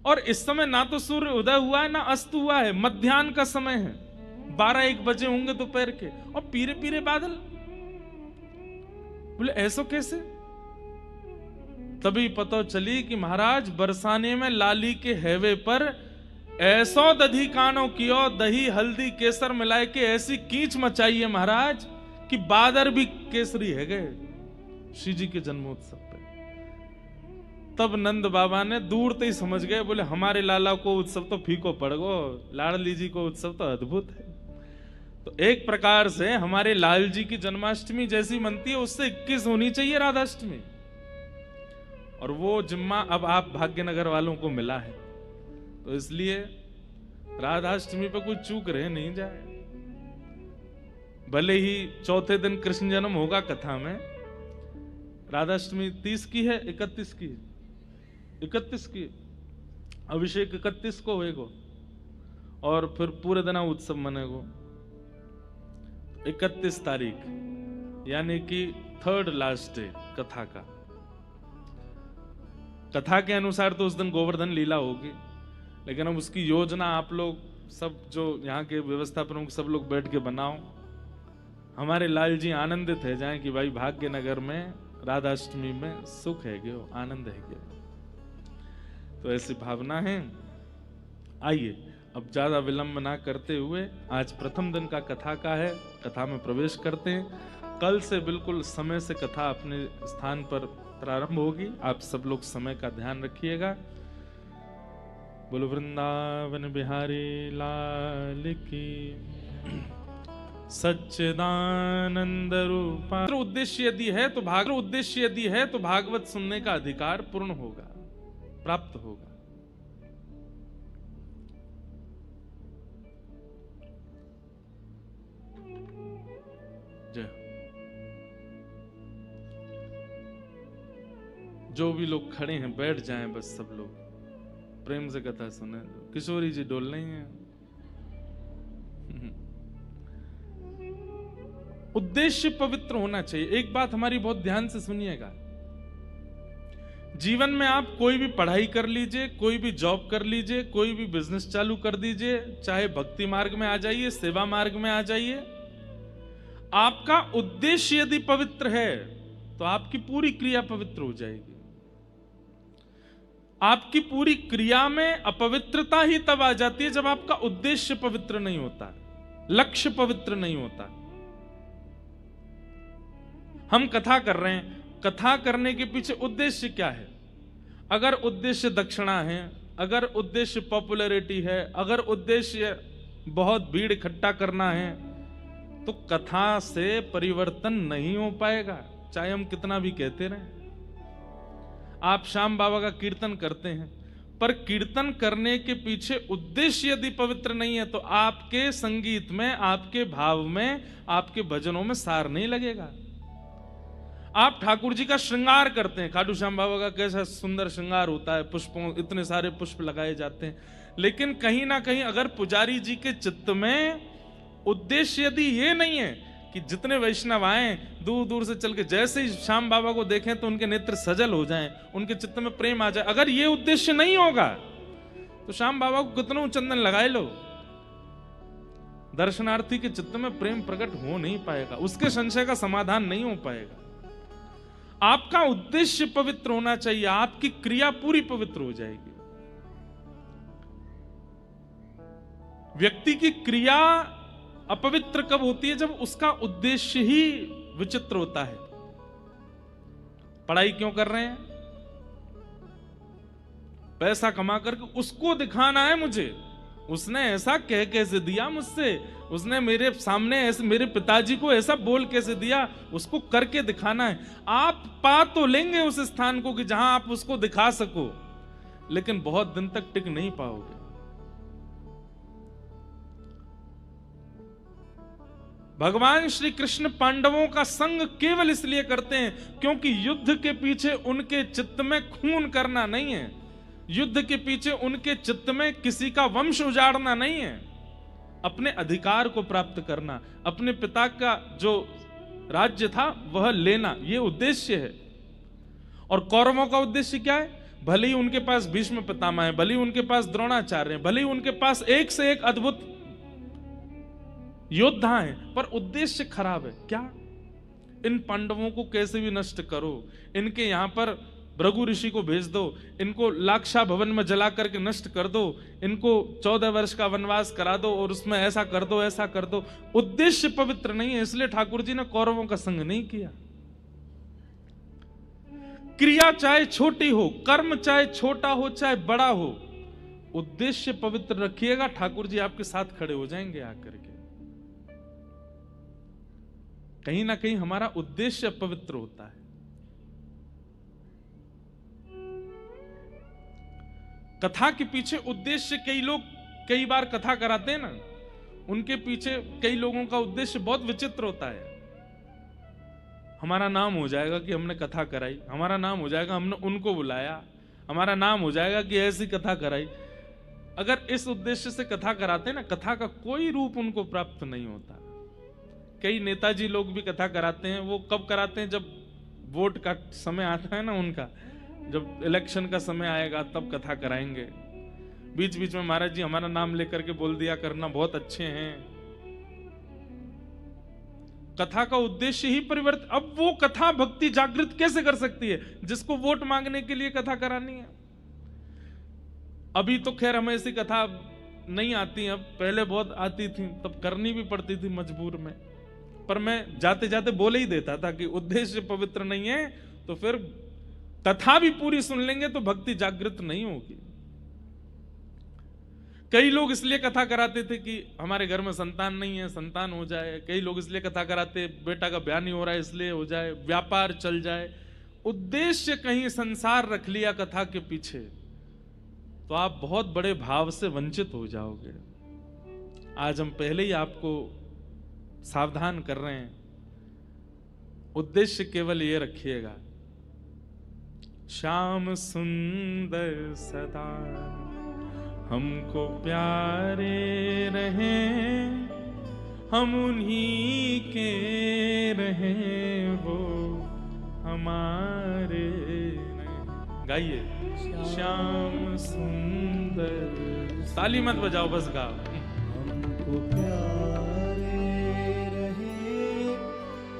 और इस समय ना तो सूर्य उदय हुआ है ना अस्त हुआ है, मध्याह्न का समय है, 12-1 बजे होंगे दोपहर के, और पीरे पीरे बादल। बोले ऐसो कैसे? तभी पता चली कि महाराज बरसाने में लाली के हैवे पर ऐसो दधी कानो कियो, दही हल्दी केसर मिलाए के ऐसी कीच मचाई है महाराज कि बादर भी केसरी है गए श्री जी के जन्मोत्सव पे। तब नंद बाबा ने दूर से ही समझ गए, बोले हमारे लाला को उत्सव तो फीको पड़ गो, लाडली जी को उत्सव तो अद्भुत है। तो एक प्रकार से हमारे लाल जी की जन्माष्टमी जैसी मनती है उससे 21 होनी चाहिए राधाष्टमी। और वो जिम्मा अब आप भाग्यनगर वालों को मिला है, तो इसलिए राधाष्टमी पे कोई चूक रहे नहीं जाए। भले ही चौथे दिन कृष्ण जन्म होगा कथा में, राधाष्टमी 30 की है, 31 की है, 31 की, अभिषेक 31 को होएगो और फिर पूरे दिन उत्सव मनेगो 31 तारीख, यानी कि थर्ड लास्ट डे कथा का। कथा के अनुसार तो उस दिन गोवर्धन लीला होगी, लेकिन अब उसकी योजना आप लोग सब जो यहाँ के व्यवस्था प्रमुख सब लोग बैठ के बनाओ। हमारे लाल जी आनंदित है जाए कि भाई भाग्यनगर में राधाष्टमी में सुख है गयो, आनंद है गयो, तो ऐसी भावना है। आइए अब ज्यादा विलंब ना करते हुए आज प्रथम दिन का कथा का है, कथा में प्रवेश करते हैं। कल से बिल्कुल समय से कथा अपने स्थान पर प्रारंभ होगी, आप सब लोग समय का ध्यान रखिएगा। बोलो वृंदावन बिहारी लाल की, सच्चिदानंद रूपा। उद्देश्य यदि है तो भागवत सुनने का अधिकार पूर्ण होगा, प्राप्त होगा। जय। जो भी लोग खड़े हैं बैठ जाएं, बस सब लोग प्रेम से कथा सुने। किशोरी जी डोल नहीं है। उद्देश्य पवित्र होना चाहिए। एक बात हमारी बहुत ध्यान से सुनिएगा, जीवन में आप कोई भी पढ़ाई कर लीजिए, कोई भी जॉब कर लीजिए, कोई भी बिजनेस चालू कर दीजिए, चाहे भक्ति मार्ग में आ जाइए, सेवा मार्ग में आ जाइए, आपका उद्देश्य यदि पवित्र है तो आपकी पूरी क्रिया पवित्र हो जाएगी। आपकी पूरी क्रिया में अपवित्रता ही तब आ जाती है जब आपका उद्देश्य पवित्र नहीं होता, लक्ष्य पवित्र नहीं होता। हम कथा कर रहे हैं, कथा करने के पीछे उद्देश्य क्या है? अगर उद्देश्य दक्षिणा है, अगर उद्देश्य पॉपुलैरिटी है, अगर उद्देश्य बहुत भीड़ इकट्ठा करना है, तो कथा से परिवर्तन नहीं हो पाएगा, चाहे हम कितना भी कहते रहें। आप श्याम बाबा का कीर्तन करते हैं, पर कीर्तन करने के पीछे उद्देश्य यदि पवित्र नहीं है तो आपके संगीत में, आपके भाव में, आपके भजनों में सार नहीं लगेगा। आप ठाकुर जी का श्रृंगार करते हैं, खाटू श्याम बाबा का कैसा सुंदर श्रृंगार होता है, पुष्पों, इतने सारे पुष्प लगाए जाते हैं, लेकिन कहीं ना कहीं अगर पुजारी जी के चित्त में उद्देश्य यदि ये नहीं है कि जितने वैष्णव आए दूर दूर से चल के जैसे ही श्याम बाबा को देखें तो उनके नेत्र सजल हो जाएं, उनके चित्त में प्रेम आ जाए, अगर ये उद्देश्य नहीं होगा तो श्याम बाबा को कितनों चंदन लगाए लो, दर्शनार्थी के चित्त में प्रेम प्रकट हो नहीं पाएगा, उसके संशय का समाधान नहीं हो पाएगा। आपका उद्देश्य पवित्र होना चाहिए, आपकी क्रिया पूरी पवित्र हो जाएगी। व्यक्ति की क्रिया अपवित्र कब होती है? जब उसका उद्देश्य ही विचित्र होता है। पढ़ाई क्यों कर रहे हैं? पैसा कमा करके उसको दिखाना है मुझे, उसने ऐसा कह कैसे दिया मुझसे, उसने मेरे सामने ऐसे, मेरे पिताजी को ऐसा बोल कैसे दिया, उसको करके दिखाना है। आप पा तो लेंगे उस स्थान को कि जहां आप उसको दिखा सको, लेकिन बहुत दिन तक टिक नहीं पाओगे। भगवान श्री कृष्ण पांडवों का संग केवल इसलिए करते हैं क्योंकि युद्ध के पीछे उनके चित्त में खून करना नहीं है, युद्ध के पीछे उनके चित्त में किसी का वंश उजाड़ना नहीं है, अपने अधिकार को प्राप्त करना, अपने पिता का जो राज्य था वह लेना, यह उद्देश्य है। और कौरवों का उद्देश्य क्या है? भले ही उनके पास भीष्म पितामह है, भले ही उनके पास द्रोणाचार्य है, भले ही उनके पास एक से एक अद्भुत योद्धा हैं, पर उद्देश्य खराब है। क्या? इन पांडवों को कैसे भी नष्ट करो, इनके यहां पर भृगु ऋषि को भेज दो, इनको लाक्षा भवन में जला करके नष्ट कर दो, इनको 14 वर्ष का वनवास करा दो और उसमें ऐसा कर दो, ऐसा कर दो। उद्देश्य पवित्र नहीं है, इसलिए ठाकुर जी ने कौरवों का संग नहीं किया। क्रिया चाहे छोटी हो, कर्म चाहे छोटा हो चाहे बड़ा हो, उद्देश्य पवित्र रखिएगा, ठाकुर जी आपके साथ खड़े हो जाएंगे आकर के। कहीं ना कहीं हमारा उद्देश्य पवित्र होता है। कथा के पीछे उद्देश्य, कई लोग कई बार कथा कराते हैं ना, उनके पीछे कई लोगों का उद्देश्य बहुत विचित्र होता है। हमारा नाम हो जाएगा कि हमने कथा कराई, हमारा नाम हो जाएगा हमने उनको बुलाया, हमारा नाम हो जाएगा कि ऐसी कथा कराई। अगर इस उद्देश्य से कथा कराते हैं ना, कथा का कोई रूप उनको प्राप्त नहीं होता। कई नेताजी लोग भी कथा कराते हैं, वो कब कराते हैं? जब वोट का समय आता है ना उनका, जब इलेक्शन का समय आएगा तब कथा कराएंगे। बीच बीच में महाराज जी हमारा नाम लेकर के बोल दिया करना, बहुत अच्छे हैं। कथा का उद्देश्य ही परिवर्तन। अब वो कथा भक्ति जागृत कैसे कर सकती है जिसको वोट मांगने के लिए कथा करानी है? अभी तो खैर हमें ऐसी कथा नहीं आती, अब पहले बहुत आती थी, तब करनी भी पड़ती थी मजबूर में। पर मैं जाते जाते बोले ही देता था कि उद्देश्य पवित्र नहीं है तो फिर कथा भी पूरी सुन लेंगे तो भक्ति जागृत नहीं होगी। कई लोग इसलिए कथा कराते थे कि हमारे घर में संतान नहीं है, संतान हो जाए। कई लोग इसलिए कथा कराते, बेटा का ब्याह नहीं हो रहा है इसलिए हो जाए, व्यापार चल जाए। उद्देश्य कहीं संसार रख लिया कथा के पीछे तो आप बहुत बड़े भाव से वंचित हो जाओगे। आज हम पहले ही आपको सावधान कर रहे हैं, उद्देश्य केवल ये रखिएगा, श्याम सुंदर सदा हमको प्यारे रहें, हम उन्हीं के रहें, वो हमारे नहीं। गाइए, श्याम सुंदर। ताली मत बजाओ, बस गाओ। हमको प्यारे रहे,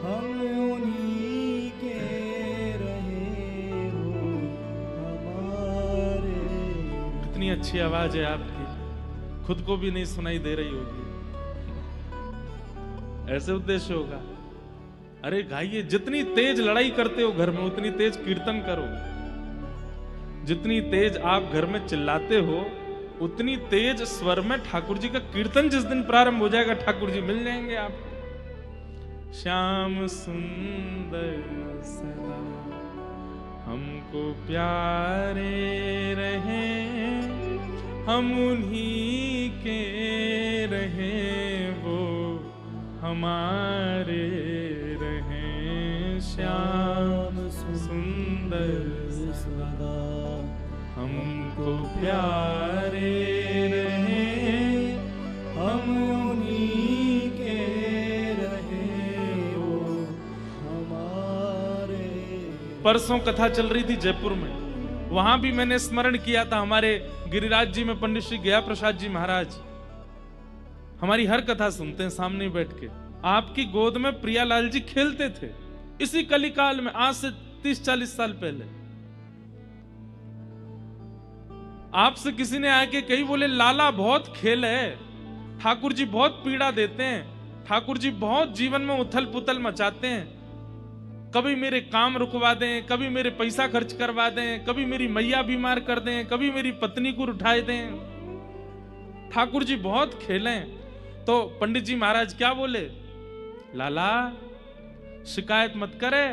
हम उन्हीं के रहे, वो हमारे। कितनी अच्छी आवाज है आपकी, खुद को भी नहीं सुनाई दे रही होगी। ऐसे उद्देश्य होगा। अरे गाइए, जितनी तेज लड़ाई करते हो घर में उतनी तेज कीर्तन करो। जितनी तेज आप घर में चिल्लाते हो उतनी तेज स्वर में ठाकुर जी का कीर्तन जिस दिन प्रारंभ हो जाएगा ठाकुर जी मिल जाएंगे आपको। श्याम सुंदर सदा हमको प्यारे रहें, हम उन्हीं के रहें, वो हमारे रहें। श्याम सुंदर सदा हमको प्यारे रहें, हम उन्हीं के रहें, वो हमारे। परसों कथा चल रही थी जयपुर में, वहां भी मैंने स्मरण किया था हमारे गिरिराज जी में पंडित श्री गया प्रसाद जी महाराज हमारी हर कथा सुनते हैं सामने बैठ के। आपकी गोद में प्रियालाल जी खेलते थे इसी कलिकाल में, आज से 30-40 साल पहले। आपसे किसी ने आके कही, बोले लाला बहुत खेल है, ठाकुर जी बहुत पीड़ा देते हैं, ठाकुर जी बहुत जीवन में उथल पुथल मचाते हैं, कभी मेरे काम रुकवा दें, कभी मेरे पैसा खर्च करवा दें, कभी मेरी मैया बीमार कर दें, कभी मेरी पत्नी को उठाए दें, ठाकुर जी बहुत खेलें। तो पंडित जी महाराज क्या बोले, लाला शिकायत मत करे,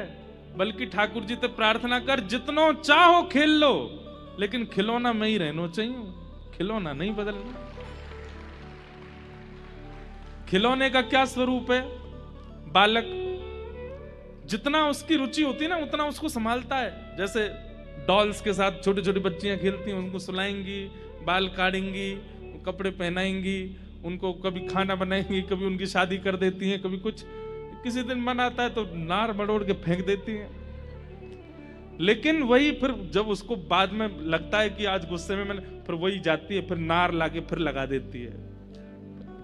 बल्कि ठाकुर जी से प्रार्थना कर, जितनो चाहो खेल लो, लेकिन खिलौना में ही रहना चाहिए, खिलौना नहीं बदलना। खिलौने का क्या स्वरूप है? बालक जितना उसकी रुचि होती है ना उतना उसको संभालता है। जैसे डॉल्स के साथ छोटी छोटी बच्चियां खेलती हैं, उनको सुलाएंगी, बाल काटेंगी, कपड़े पहनाएंगी, उनको कभी खाना बनाएंगी, कभी उनकी शादी कर देती हैं, कभी कुछ, किसी दिन मन आता है तो नार मड़ोड़ के फेंक देती हैं। लेकिन वही फिर जब उसको बाद में लगता है कि आज गुस्से में मैंने, फिर वही जाती है, फिर नार लाके फिर लगा देती है।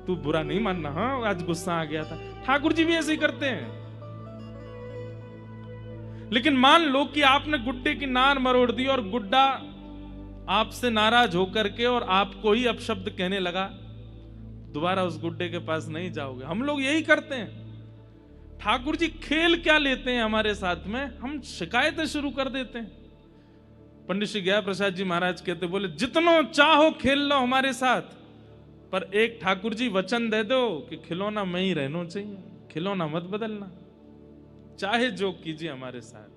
तू बुरा नहीं मानना, हाँ आज गुस्सा आ गया था। ठाकुर जी भी ऐसे ही करते हैं। लेकिन मान लो कि आपने गुड्डे की नार मरोड़ दी और गुड्डा आपसे नाराज होकर के और आपको ही अपशब्द कहने लगा, दोबारा उस गुड्डे के पास नहीं जाओगे। हम लोग यही करते हैं। ठाकुर जी खेल क्या लेते हैं हमारे साथ में, हम शिकायतें शुरू कर देते हैं। पंडित श्री गया प्रसाद जी महाराज कहते, बोले जितनो चाहो खेल लो हमारे साथ, पर एक ठाकुर जी वचन दे दो कि खिलौना में ही रहना चाहिए, खिलौना मत बदलना, चाहे जो कीजिए हमारे साथ,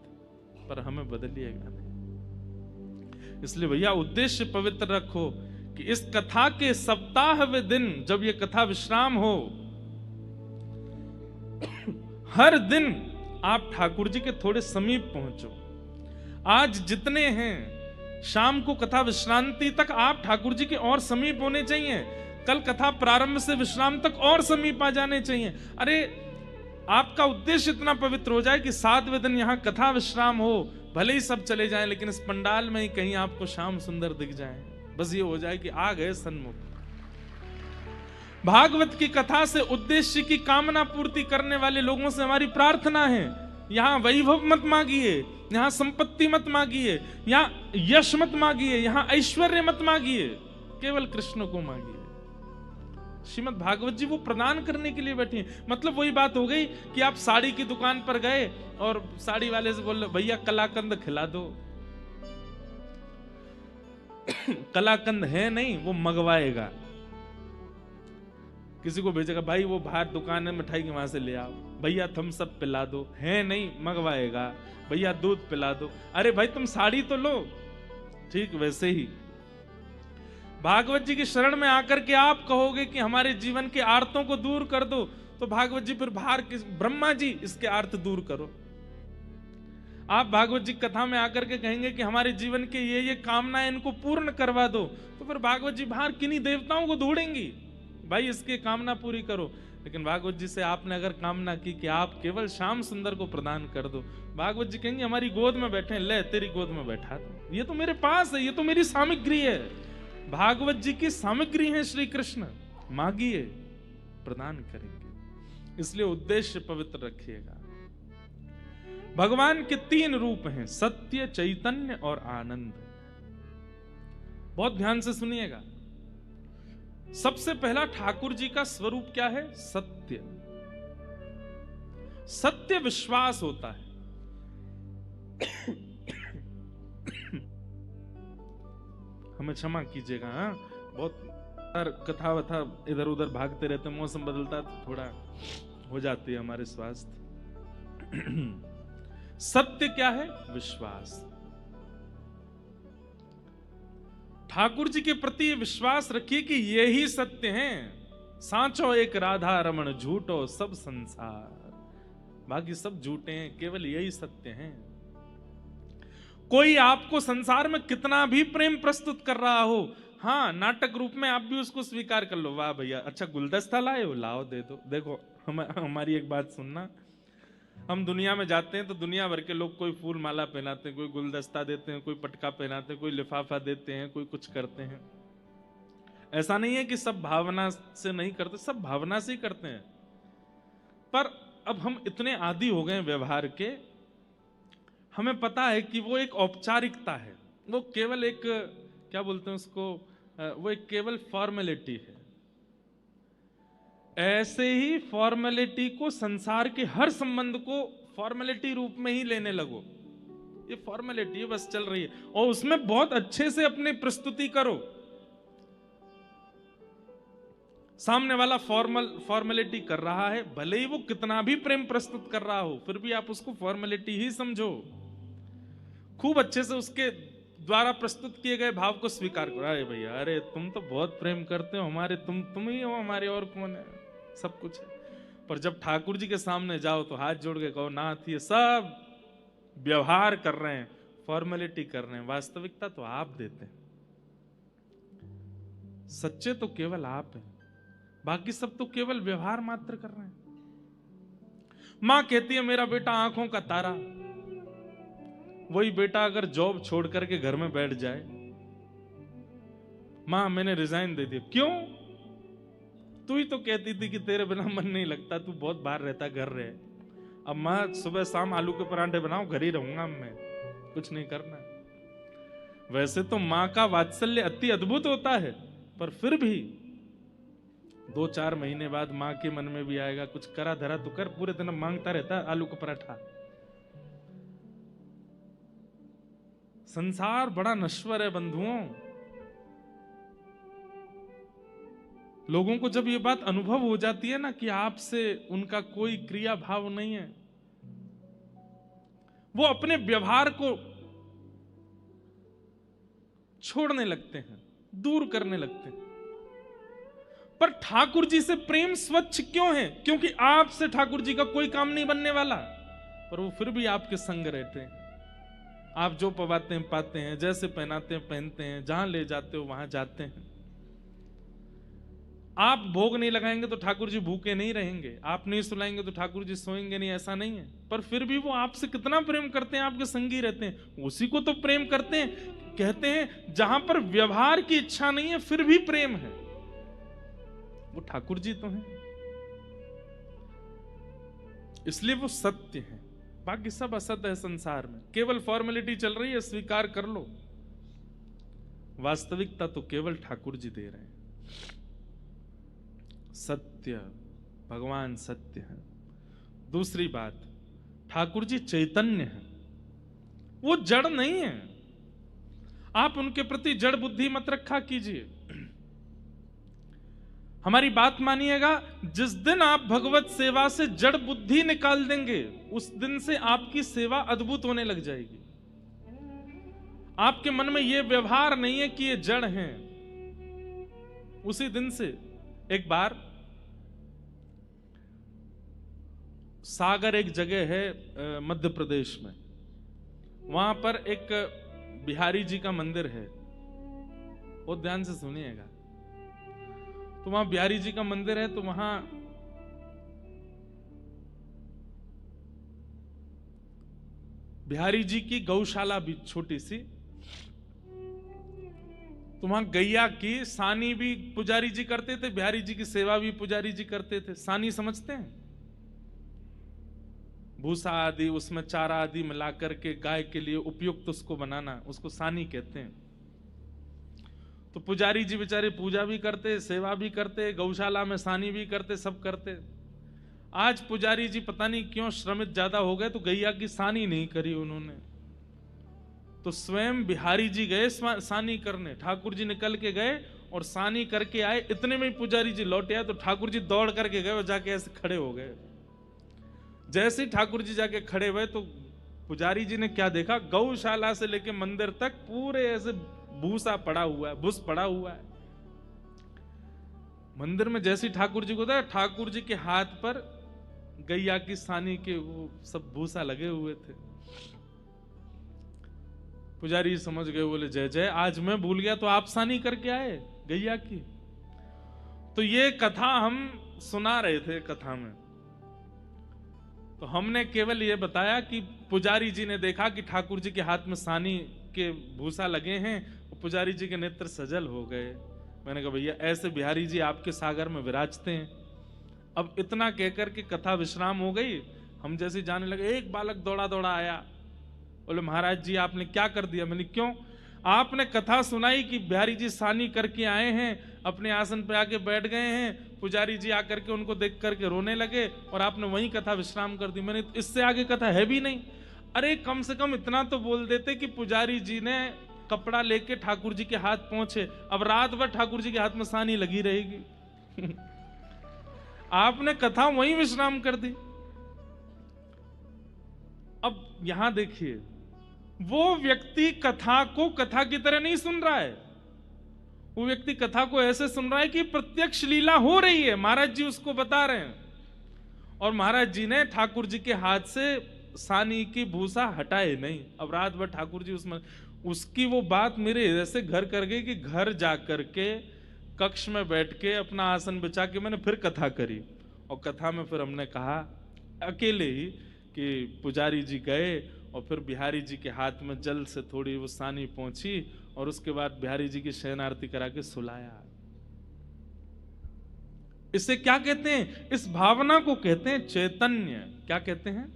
पर हमें बदलिएगा नहीं। इसलिए भैया उद्देश्य पवित्र रखो कि इस कथा के सप्ताह वे दिन जब ये कथा विश्राम हो, हर दिन आप ठाकुर जी के थोड़े समीप पहुंचो। आज जितने हैं, शाम को कथा विश्रांति तक आप ठाकुर जी के और समीप होने चाहिए। कल कथा प्रारंभ से विश्राम तक और समीप आ जाने चाहिए। अरे आपका उद्देश्य इतना पवित्र हो जाए कि 7वें दिन यहां कथा विश्राम हो, भले ही सब चले जाएं, लेकिन इस पंडाल में ही कहीं आपको श्याम सुंदर दिख जाए। बस ये हो जाए कि आ गए सन्मुख। भागवत की कथा से उद्देश्य की कामना पूर्ति करने वाले लोगों से हमारी प्रार्थना है, यहां वैभव मत मांगिए, यहां संपत्ति मत मांगिए, यहां यश मत मांगिए, यहां ऐश्वर्य मत मांगिए, केवल कृष्ण को मांगिए। श्रीमद् भागवत जी वो प्रदान करने के लिए बैठी हैं। मतलब वही बात हो गई कि आप साड़ी की दुकान पर गए और साड़ी वाले से बोल रहे भैया कलाकंद खिला दो। कलाकंद है नहीं, वो मंगवाएगा, किसी को भेजेगा, भाई वो बाहर दुकान है मिठाई की वहां से ले आओ, भैया थम्स अप पिला दो, है नहीं मंगवाएगा, भैया दूध पिला दो। अरे भाई तुम साड़ी तो लो। ठीक वैसे ही भागवत जी की शरण में आकर के आप कहोगे कि हमारे जीवन के आर्तों को दूर कर दो, तो भागवत जी फिर बाहर ब्रह्मा जी इसके आर्त दूर करो। आप भागवत जी कथा में आकर के कहेंगे कि हमारे जीवन के ये कामनाएं इनको पूर्ण करवा दो, तो फिर भागवत जी बाहर किन्हीं देवताओं को ढूंढेंगी, भाई इसकी कामना पूरी करो। लेकिन भागवत जी से आपने अगर कामना की कि आप केवल श्याम सुंदर को प्रदान कर दो, भागवत जी कहेंगे हमारी गोद में बैठे, ले तेरी गोद में बैठा दो, ये तो मेरे पास है, ये तो मेरी सामग्री है। भागवत जी की सामग्री है श्री कृष्ण, मांगिए प्रदान करेंगे। इसलिए उद्देश्य पवित्र रखिएगा। भगवान के 3 रूप हैं, सत्य, चैतन्य और आनंद। बहुत ध्यान से सुनिएगा। सबसे पहला ठाकुर जी का स्वरूप क्या है? सत्य। सत्य विश्वास होता है। हमें क्षमा कीजिएगा, हाँ बहुत कथा वथा इधर उधर भागते रहते, मौसम बदलता तो थोड़ा हो जाती है हमारे स्वास्थ्य। सत्य क्या है? विश्वास। ठाकुर जी के प्रति विश्वास रखिए कि यही सत्य हैं। सांचो एक राधा रमण, झूठो सब संसार। बाकी सब झूठे हैं, केवल यही सत्य हैं। कोई आपको संसार में कितना भी प्रेम प्रस्तुत कर रहा हो, हाँ नाटक रूप में आप भी उसको स्वीकार कर लो, वाह भैया अच्छा गुलदस्ता लाए हो, लाओ दे दो। देखो हमारी एक बात सुनना, हम दुनिया में जाते हैं तो दुनिया भर के लोग कोई फूल माला पहनाते हैं, कोई गुलदस्ता देते हैं, कोई पटका पहनाते हैं, कोई लिफाफा देते हैं, कोई कुछ करते हैं। ऐसा नहीं है कि सब भावना से नहीं करते, सब भावना से ही करते हैं। पर अब हम इतने आदी हो गए व्यवहार के, हमें पता है कि वो एक औपचारिकता है, वो केवल एक क्या बोलते हैं उसको, वो एक केवल फॉर्मेलिटी है। ऐसे ही फॉर्मेलिटी को, संसार के हर संबंध को फॉर्मेलिटी रूप में ही लेने लगो। ये फॉर्मेलिटी बस चल रही है और उसमें बहुत अच्छे से अपनी प्रस्तुति करो। सामने वाला फॉर्मेलिटी कर रहा है, भले ही वो कितना भी प्रेम प्रस्तुत कर रहा हो, फिर भी आप उसको फॉर्मेलिटी ही समझो। खूब अच्छे से उसके द्वारा प्रस्तुत किए गए भाव को स्वीकार करो। अरे भैया, अरे तुम तो बहुत प्रेम करते हो, हमारे तुम ही हो, हमारे और कौन है, सब कुछ है। पर जब ठाकुर जी के सामने जाओ तो हाथ जोड़ के कहो, नाथ ये सब व्यवहार कर रहे हैं, फॉर्मेलिटी कर रहे हैं, वास्तविकता तो आप देते हैं। सच्चे तो केवल आप हैं, बाकी सब तो केवल व्यवहार मात्र कर रहे हैं। मां कहती है मेरा बेटा आंखों का तारा, वही बेटा अगर जॉब छोड़ करके घर में बैठ जाए, मां मैंने रिजाइन दे दिया। क्यों? तू ही तो कहती थी कि तेरे बिना मन नहीं लगता, तू बहुत बाहर रहता, घर रहे। अब मैं सुबह शाम आलू के परांठे बनाऊं, घर ही रहूंगा, मैं कुछ नहीं करना। वैसे तो मां का वात्सल्य अति अद्भुत होता है, पर फिर भी 2-4 महीने बाद मां के मन में भी आएगा कुछ करा धरा तो कर, पूरे दिन मांगता रहता आलू का पराठा। संसार बड़ा नश्वर है बंधुओं। लोगों को जब ये बात अनुभव हो जाती है ना कि आपसे उनका कोई क्रिया भाव नहीं है, वो अपने व्यवहार को छोड़ने लगते हैं, दूर करने लगते हैं। पर ठाकुर जी से प्रेम स्वच्छ क्यों है? क्योंकि आपसे ठाकुर जी का कोई काम नहीं बनने वाला, पर वो फिर भी आपके संग रहते हैं। आप जो पवाते हैं पाते हैं, जैसे पहनाते हैं पहनते हैं, जहां ले जाते हो वहां जाते हैं। आप भोग नहीं लगाएंगे तो ठाकुर जी भूखे नहीं रहेंगे, आप नहीं सुलाएंगे तो ठाकुर जी सोएंगे नहीं, ऐसा नहीं है। पर फिर भी वो आपसे कितना प्रेम करते हैं, आपके संगी रहते हैं, उसी को तो प्रेम करते हैं। कहते हैं जहां पर व्यवहार की इच्छा नहीं है फिर भी प्रेम है, वो ठाकुर जी तो हैं। इसलिए वो सत्य है, बाकी सब असत्य है संसार में। केवल फॉर्मेलिटी चल रही है, स्वीकार कर लो। वास्तविकता तो केवल ठाकुर जी दे रहे हैं। सत्य, भगवान सत्य है। दूसरी बात, ठाकुर जी चैतन्य है, वो जड़ नहीं है। आप उनके प्रति जड़ बुद्धि मत रखा कीजिए। हमारी बात मानिएगा, जिस दिन आप भगवत सेवा से जड़ बुद्धि निकाल देंगे, उस दिन से आपकी सेवा अद्भुत होने लग जाएगी। आपके मन में यह व्यवहार नहीं है कि ये जड़ हैं। उसी दिन से एक बार सागर एक जगह है मध्य प्रदेश में, वहां पर एक बिहारी जी का मंदिर है, बहुत ध्यान से सुनिएगा। तो वहां बिहारी जी का मंदिर है, तो वहां बिहारी जी की गौशाला भी छोटी सी, तो वहां गैया की सानी भी पुजारी जी करते थे, बिहारी जी की सेवा भी पुजारी जी करते थे। सानी समझते हैं? भूसा आदि, उसमें चारा आदि मिला करके गाय के लिए उपयुक्त उसको बनाना, उसको सानी कहते हैं। तो पुजारी जी बेचारे पूजा भी करते, सेवा भी करते, गौशाला में सानी भी करते, सब करते। आज पुजारी जी पता नहीं क्यों श्रमित ज्यादा हो गए, तो गैया की सानी नहीं करी उन्होंने। तो स्वयं बिहारी जी गए सानी करने, ठाकुर जी निकल के गए और सानी करके आए। इतने में ही पुजारी जी लौटे आए, तो ठाकुर जी दौड़ करके गए और जाके ऐसे खड़े हो गए। जैसे ही ठाकुर जी जाके खड़े हुए, तो पुजारी जी ने क्या देखा, गौशाला से लेके मंदिर तक पूरे ऐसे भूसा पड़ा हुआ है, भूस पड़ा हुआ है। मंदिर में जैसे ठाकुर जी को था, ठाकुर जी के हाथ पर गैया की सानी के वो सब भूसा लगे हुए थे। पुजारी समझ गए, बोले जय जय, आज मैं भूल गया तो आप सानी करके आए गैया की। तो ये कथा हम सुना रहे थे कथा में, तो हमने केवल ये बताया कि पुजारी जी ने देखा कि ठाकुर जी के हाथ में सानी के भूसा लगे हैं, पुजारी जी के नेत्र सजल हो गए। मैंने कहा भैया ऐसे बिहारी जी आपके सागर में विराजते हैं। अब इतना कहकर के कथा विश्राम हो गई, हम जैसे जाने लगे, एक बालक दौड़ा दौड़ा आया, बोले महाराज जी आपने क्या कर दिया? मैंने क्यों? आपने कथा सुनाई कि बिहारी जी सानी करके आए हैं, अपने आसन पे आके बैठ गए हैं, पुजारी जी आकर के उनको देख करके रोने लगे और आपने वहीं कथा विश्राम कर दी। मैंने इससे आगे कथा है भी नहीं। अरे कम से कम इतना तो बोल देते कि पुजारी जी ने कपड़ा लेके ठाकुर जी के हाथ पहुंचे, अब रात भर ठाकुर जी के हाथ में सानी लगी रहेगी। आपने कथा वहीं विश्राम कर दी। अब यहां देखिए, वो व्यक्ति कथा को कथा की तरह नहीं सुन रहा है, वो व्यक्ति कथा को ऐसे सुन रहा है कि प्रत्यक्ष लीला हो रही है, महाराज जी उसको बता रहे हैं, और महाराज जी ने ठाकुर जी के हाथ से सानी की भूसा हटाए नहीं। अब रात भर ठाकुर जी उसमें, उसकी वो बात मेरे ऐसे घर कर गई कि घर जाकर के कक्ष में बैठ के अपना आसन बिछा के मैंने फिर कथा करी। और कथा में फिर हमने कहा अकेले ही कि पुजारी जी गए और फिर बिहारी जी के हाथ में जल से थोड़ी वो सानी पहुंची और उसके बाद बिहारी जी की शयन आरती करा के सुलाया। इसे क्या कहते हैं? इस भावना को कहते हैं चैतन्य। क्या कहते हैं?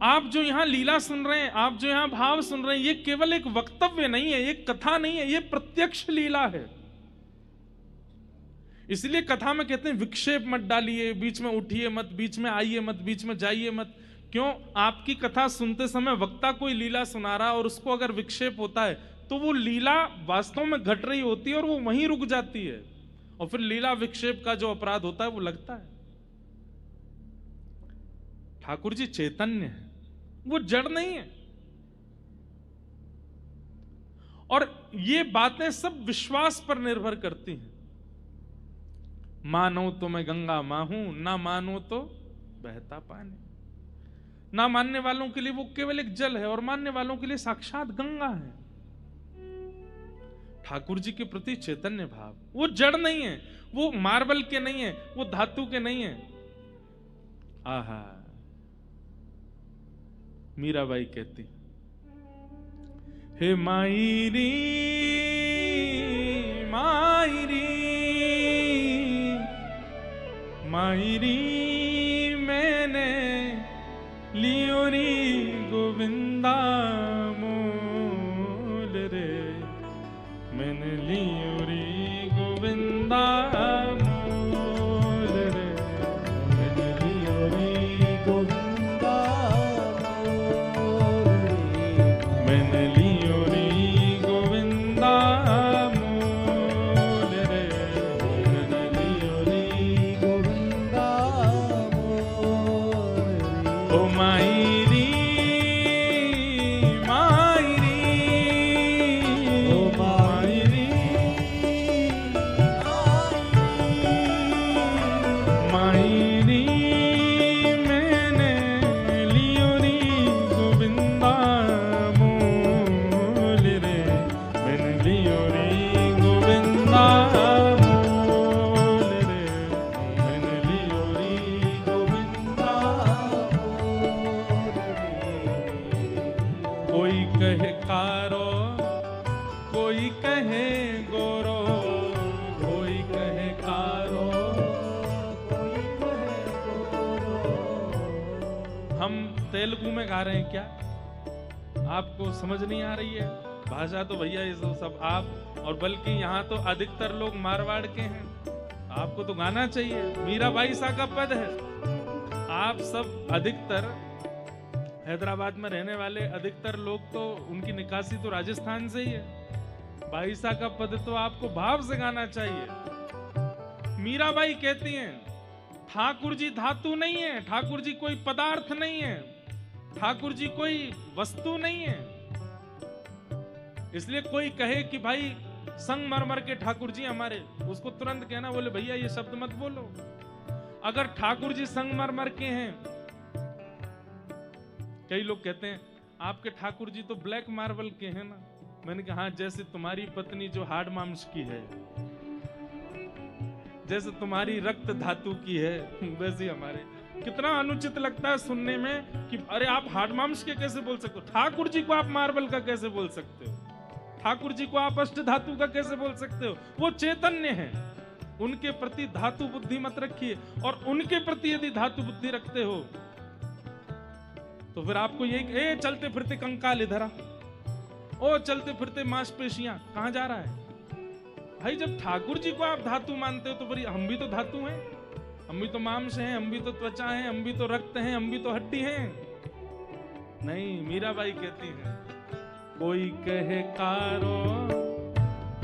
आप जो यहां लीला सुन रहे हैं, आप जो यहां भाव सुन रहे हैं, ये केवल एक वक्तव्य नहीं है, ये कथा नहीं है, ये प्रत्यक्ष लीला है। इसलिए कथा में कहते हैं विक्षेप मत डालिए, बीच में उठिए मत, बीच में आइए मत, बीच में जाइए मत। क्यों? आपकी कथा सुनते समय वक्ता कोई लीला सुना रहा और उसको अगर विक्षेप होता है तो वो लीला वास्तव में घट रही होती है और वो वहीं रुक जाती है, और फिर लीला विक्षेप का जो अपराध होता है वो लगता है। ठाकुर जी चैतन्य है, वो जड़ नहीं है। और ये बातें सब विश्वास पर निर्भर करती हैं। मानो तो मैं गंगा मां हूं, ना मानो तो बहता पानी। ना मानने वालों के लिए वो केवल एक जल है और मानने वालों के लिए साक्षात गंगा है। ठाकुर जी के प्रति चैतन्य भाव, वो जड़ नहीं है, वो मार्बल के नहीं है, वो धातु के नहीं है। आहा, मीराबाई कहती, हे मायरी मायरी मायरी मैंने लियो री गोविंदा मोल रे, मैंने लियो री गोविंदा मोल रे, मैंने लियो री गोविंदा मोल रे, मैंने लियो री गोविंदा मोल रे, मैंने लियो री गोविंदा मोल रे। ओ मायरी मायरी ओ मायरी मायरी मैंने लियो री गोविंदा मोल रे, मैंने लियो री गोविंदा मोल रे, मैंने लियो री गोविंदा मोल रे। कोई कहे कारो, कोई कहे गोरो, कोई कहे कारो, कोई कहे गोरो। हम तेलुगु में गा रहे हैं क्या? आपको समझ नहीं आ रही है? भाषा तो भैया ये सब आप, और बल्कि यहाँ तो अधिकतर लोग मारवाड़ के हैं। आपको तो गाना चाहिए, मीराबाई सा का पद है। आप सब अधिकतर हैदराबाद में रहने वाले अधिकतर लोग तो उनकी निकासी तो राजस्थान से ही है। बाईसा का पद तो आपको भाव से गाना चाहिए। मीराबाई कहती हैं, ठाकुर जी धातु नहीं है, ठाकुर जी कोई पदार्थ नहीं है, ठाकुर जी कोई वस्तु नहीं है। इसलिए कोई कहे कि भाई संगमरमर के ठाकुर जी हमारे, उसको तुरंत कहना, बोले भैया ये शब्द मत बोलो। अगर ठाकुर जी संगमरमर के हैं, कई लोग कहते हैं आपके ठाकुर जी तो ब्लैक मार्बल के हैं ना। मैंने कहा हाँ, जैसे तुम्हारी पत्नी जो हार्ड मांस की है, जैसे तुम्हारी रक्त धातु की है, वैसे हमारे। कितना अनुचित लगता है सुनने में कि अरे आप हार्ड मांस के कैसे बोल सकते हो, ठाकुर जी को आप मार्बल का कैसे बोल सकते हो, ठाकुर जी को आप अष्ट धातु का कैसे बोल सकते हो। वो चैतन्य है, उनके प्रति धातु बुद्धि मत रखिए। और उनके प्रति यदि धातु बुद्धि रखते हो तो फिर आपको ये चलते फिरते कंकाल इधर आ, ओ चलते फिरते मांसपेशियां, कहां जा रहा है भाई? जब ठाकुर जी को आप धातु मानते हो तो फिर हम भी तो धातु हैं, हम भी तो मांस हैं, हम भी तो त्वचा हैं, हम भी तो रक्त हैं, हम भी तो हड्डी हैं। नहीं, मीराबाई कहती हैं, कोई कहे कारो,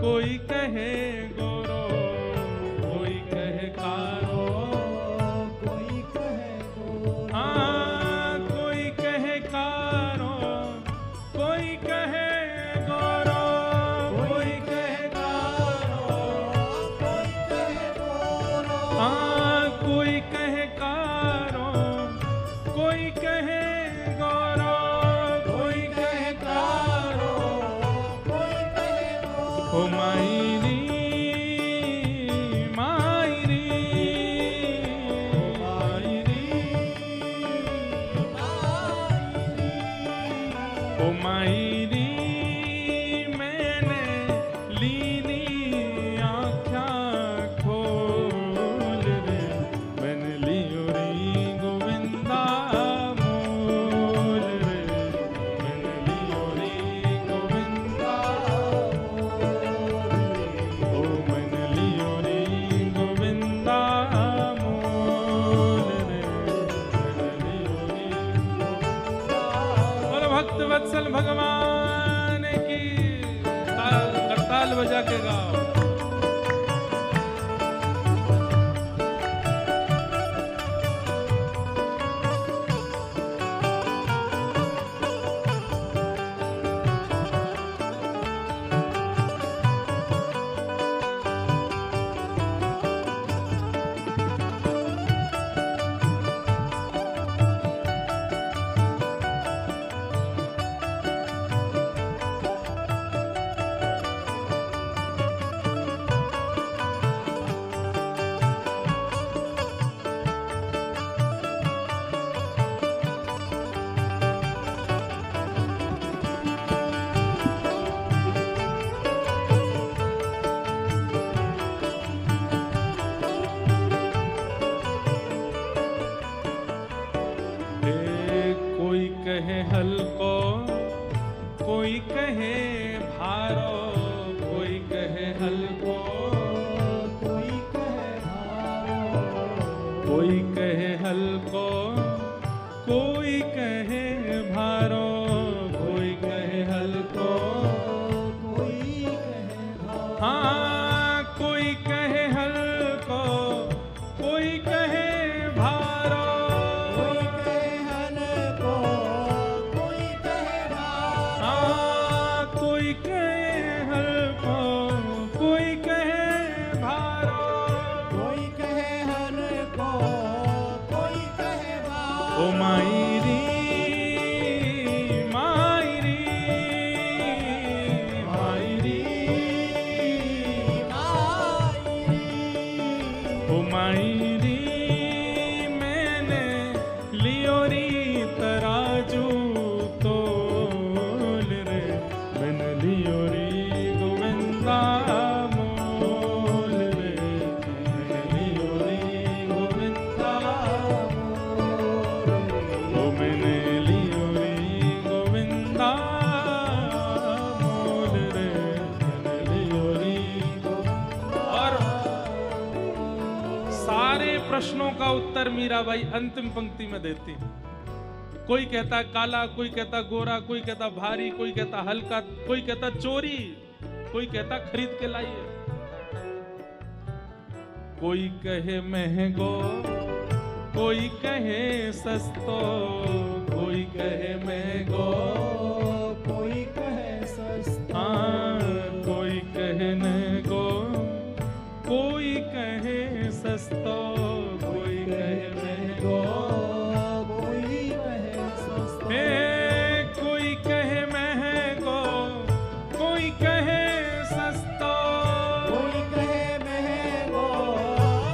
कोई कहे गोरो, कोई कहे कारो, कोई कहे गोरो, हाँ कोई कहे कारो, कोई कहे गोरो, कोई कहे कारो, कोई कहे गोरो, हाँ कोई कहे कारो, कोई कहे गोरो, कोई कहे कारो, कोई कहे गोरो। ओ मायरी मायरी ओ मायरी मैंने लीनी आँखा खोल रे, मैंने लियो री गोविंदा मोल रे, मैंने लियो री गोविंदा मोल रे, ओ मैंने लियो री गोविंदा मोल रे, मैंने लियो री गोविंदा। बोलो भक्त वत्सल भगवान की, करताल बजा के गाओ। हल्को, कोई कहे भारो, कोई कहे हल्को, कोई कहे भारो, हाँ कोई कहे हल्को, कोई कहे भारो, कोई कहे हल्को, कोई कहे भारो, हाँ कोई कहे हल्को, कोई कहे भारो, कोई कहे हल्को, कोई कहे भारो। ओ मायरी मायरी मायरी, ओ मायरी मैंने लियोरी तराजू तोल रे, मैंने लियोरी गोविंदा मोल रे, मैंने लियोरी गोविंदा ओ मैंने लियोरी गोविंदा मोल रे, मैंने लियोरी और सारे प्रश्नों का उत्तर मीराबाई अंतिम पंक्ति में देती है। कोई कहता काला, कोई कहता गोरा, कोई कहता भारी, कोई कहता हल्का, कोई कहता चोरी, कोई कहता खरीद के लाइए, कोई कहे महंगो, कोई कहे सस्तो, कोई कहे महंगो, कोई कहे सस्ता, हाँ कोई कहे महंगो, कोई कहे सस्तो, कोई कहे महंगो, कोई कहे सस्ता, हे कोई कहे महंगो, कोई कहे सस्तो, कोई कहे महंगो,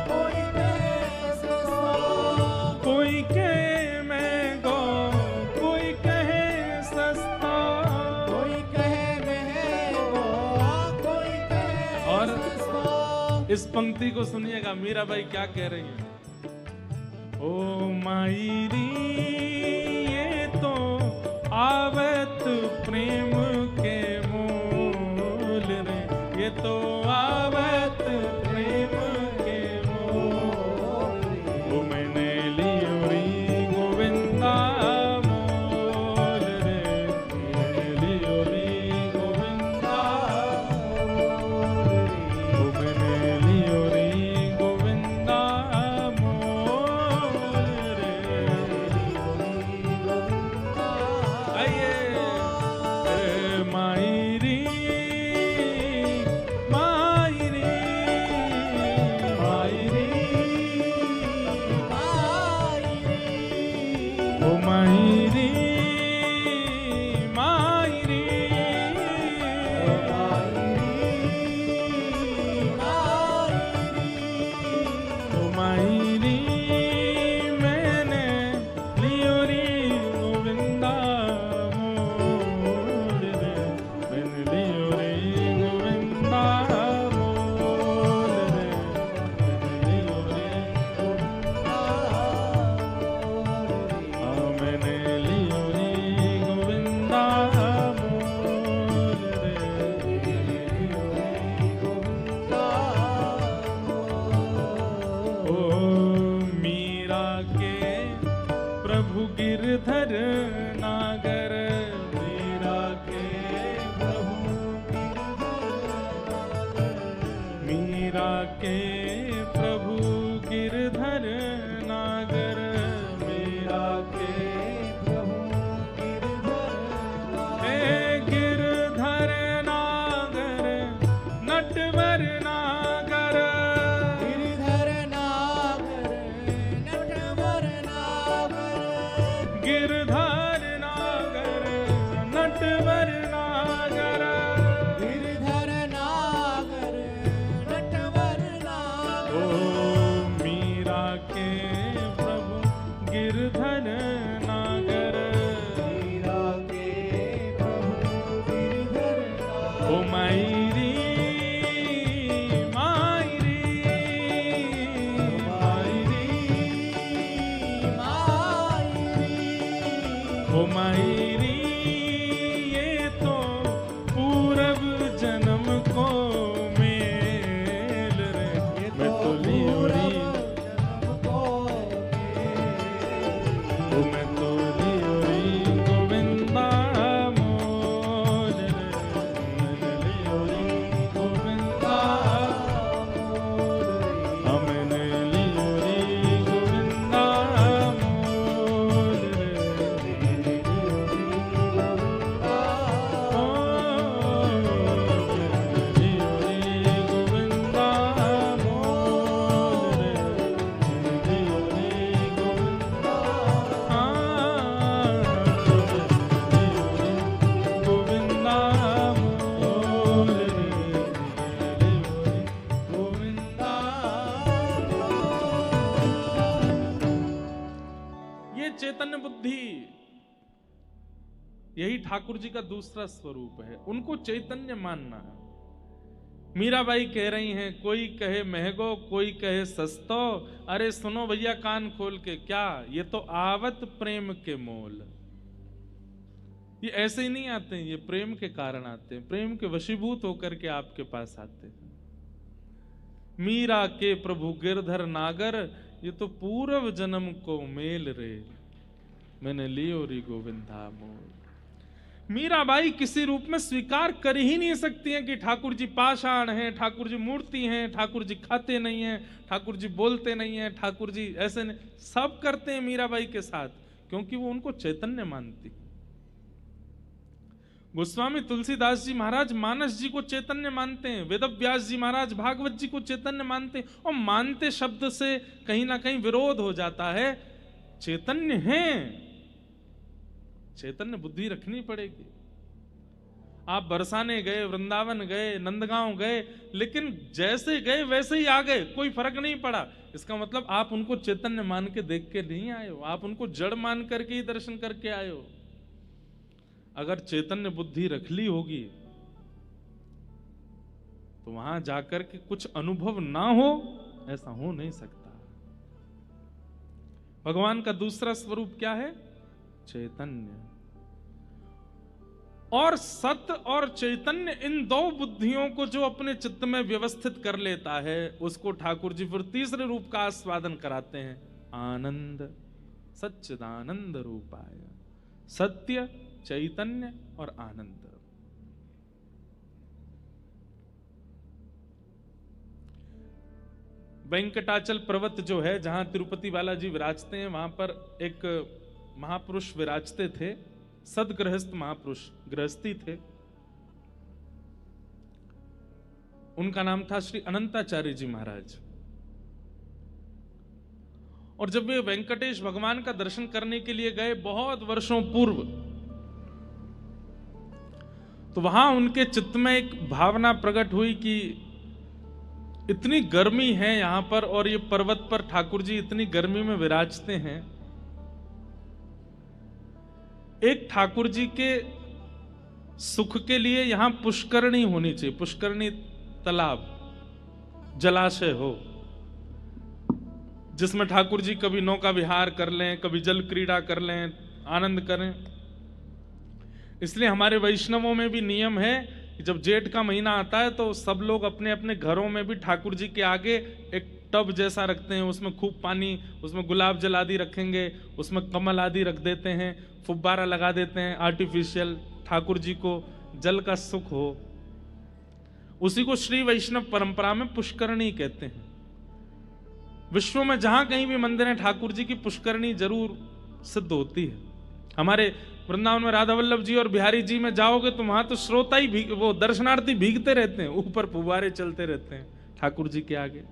कोई कहे सस्ता, कोई कहे महंगो, कोई कहे सस्ता, कोई कहे महंगो, कोई कहे और सस्ता। इस पंक्ति को सुनिएगा मीराबाई क्या कह रही है। ओ मायरी ये तो आवत प्रेम के मोल रे, ये तो आवत प्रेम के मोल, ओ मैंने लियोरी गोविंदा मोल रे, मैंने लियोरी गोविंदा ओ मैंने लियोरी गोविंदा मोल रे, आइए मायरी मायरी मायरी, ओ मायरी मायरी, ओ मायरी मैंने लियोरी गोविंदा मोल रे, मैंने लियोरी गोविंदा मोल रे, मैंने लियोरी मैंने लियोरी गोविंदा मोल रे, ओ मीरा के प्रभु गिरधर नागर, मीरा के प्रभु मीरा के प्रभु गिरधर नागर, मीरा के हे गिरधर नागर, नटवर नागर, गिरधर नागर, नटवर नागर, गिरधर नागर, नटवर नागर, गिरधर नागर, नटवर नागर। ओ मीरा के प्रभु गिरधर नागर, मीरा के प्रभु गिरधर नागर। ओ मायरी मायरी मायरी, ओ मायरी ये तो पूरब जन्म को मेल रे, मैं तो लियोरी यही ठाकुर जी का दूसरा स्वरूप है, उनको चैतन्य मानना है। मीराबाई कह रही हैं, कोई कहे महंगो कोई कहे सस्तो, अरे सुनो भैया कान खोल के, क्या ये तो आवत प्रेम के मोल। ये ऐसे ही नहीं आते हैं, ये प्रेम के कारण आते हैं, प्रेम के वशीभूत होकर के आपके पास आते हैं। मीरा के प्रभु गिरधर नागर, ये तो पूर्व जन्म को मेल रे, मैंने लियो री गोविंदा मोल। मीराबाई किसी रूप में स्वीकार कर ही नहीं सकती हैं कि ठाकुर जी पाषाण हैं, ठाकुर जी मूर्ति हैं, ठाकुर जी खाते नहीं हैं, ठाकुर जी बोलते नहीं हैं, ठाकुर जी ऐसे नहीं, सब करते हैं मीराबाई के साथ, क्योंकि वो उनको चैतन्य मानती। गोस्वामी तुलसीदास जी महाराज मानस जी को चैतन्य मानते हैं, वेदव्यास जी महाराज भागवत जी को चैतन्य मानते हैं, और मानते शब्द से कहीं ना कहीं विरोध हो जाता है। चैतन्य हैं, चैतन्य बुद्धि रखनी पड़ेगी। आप बरसाने गए, वृंदावन गए, नंदगांव गए, लेकिन जैसे गए वैसे ही आ गए, कोई फर्क नहीं पड़ा। इसका मतलब आप उनको चैतन्य मान के देख के नहीं आए हो, आप उनको जड़ मान करके ही दर्शन करके आए हो। अगर चैतन्य बुद्धि रख ली होगी तो वहां जाकर के कुछ अनुभव ना हो, ऐसा हो नहीं सकता। भगवान का दूसरा स्वरूप क्या है? चैतन्य। और सत्य और चैतन्य, इन दो बुद्धियों को जो अपने चित्त में व्यवस्थित कर लेता है, उसको ठाकुर जी फिर तीसरे रूप का आस्वादन कराते हैं, आनंद। सच्चिदानंद रूपाय, सत्य, चैतन्य और आनंद। वेंकटाचल पर्वत जो है, जहां तिरुपति बालाजी विराजते हैं, वहां पर एक महापुरुष विराजते थे, सदगृहस्थ महापुरुष, गृहस्थी थे। उनका नाम था श्री अनंताचार्य जी महाराज। और जब वे वेंकटेश भगवान का दर्शन करने के लिए गए बहुत वर्षों पूर्व, तो वहां उनके चित्त में एक भावना प्रकट हुई कि इतनी गर्मी है यहां पर, और ये पर्वत पर ठाकुर जी इतनी गर्मी में विराजते हैं। एक ठाकुर जी के सुख के लिए यहां पुष्करणी होनी चाहिए, पुष्करणी तालाब, जलाशय हो, जिसमें ठाकुर जी कभी नौका विहार कर लें, कभी जल क्रीड़ा कर लें, आनंद करें। इसलिए हमारे वैष्णवों में भी नियम है कि जब जेठ का महीना आता है तो सब लोग अपने अपने घरों में भी ठाकुर जी के आगे एक टब जैसा रखते हैं, उसमें खूब पानी, उसमें गुलाब जल आदि रखेंगे, उसमें कमल आदि रख देते हैं, फुब्बारा लगा देते हैं आर्टिफिशियल, ठाकुर जी को जल का सुख हो। उसी को श्री वैष्णव परंपरा में पुष्करणी कहते हैं। विश्व में जहां कहीं भी मंदिर है, ठाकुर जी की पुष्करणी जरूर सिद्ध होती है। हमारे वृंदावन में राधा वल्लभ जी और बिहारी जी में जाओगे तो वहां तो श्रोता ही वो दर्शनार्थी भीगते रहते हैं, ऊपर फुब्बारे चलते रहते हैं ठाकुर जी के आगे।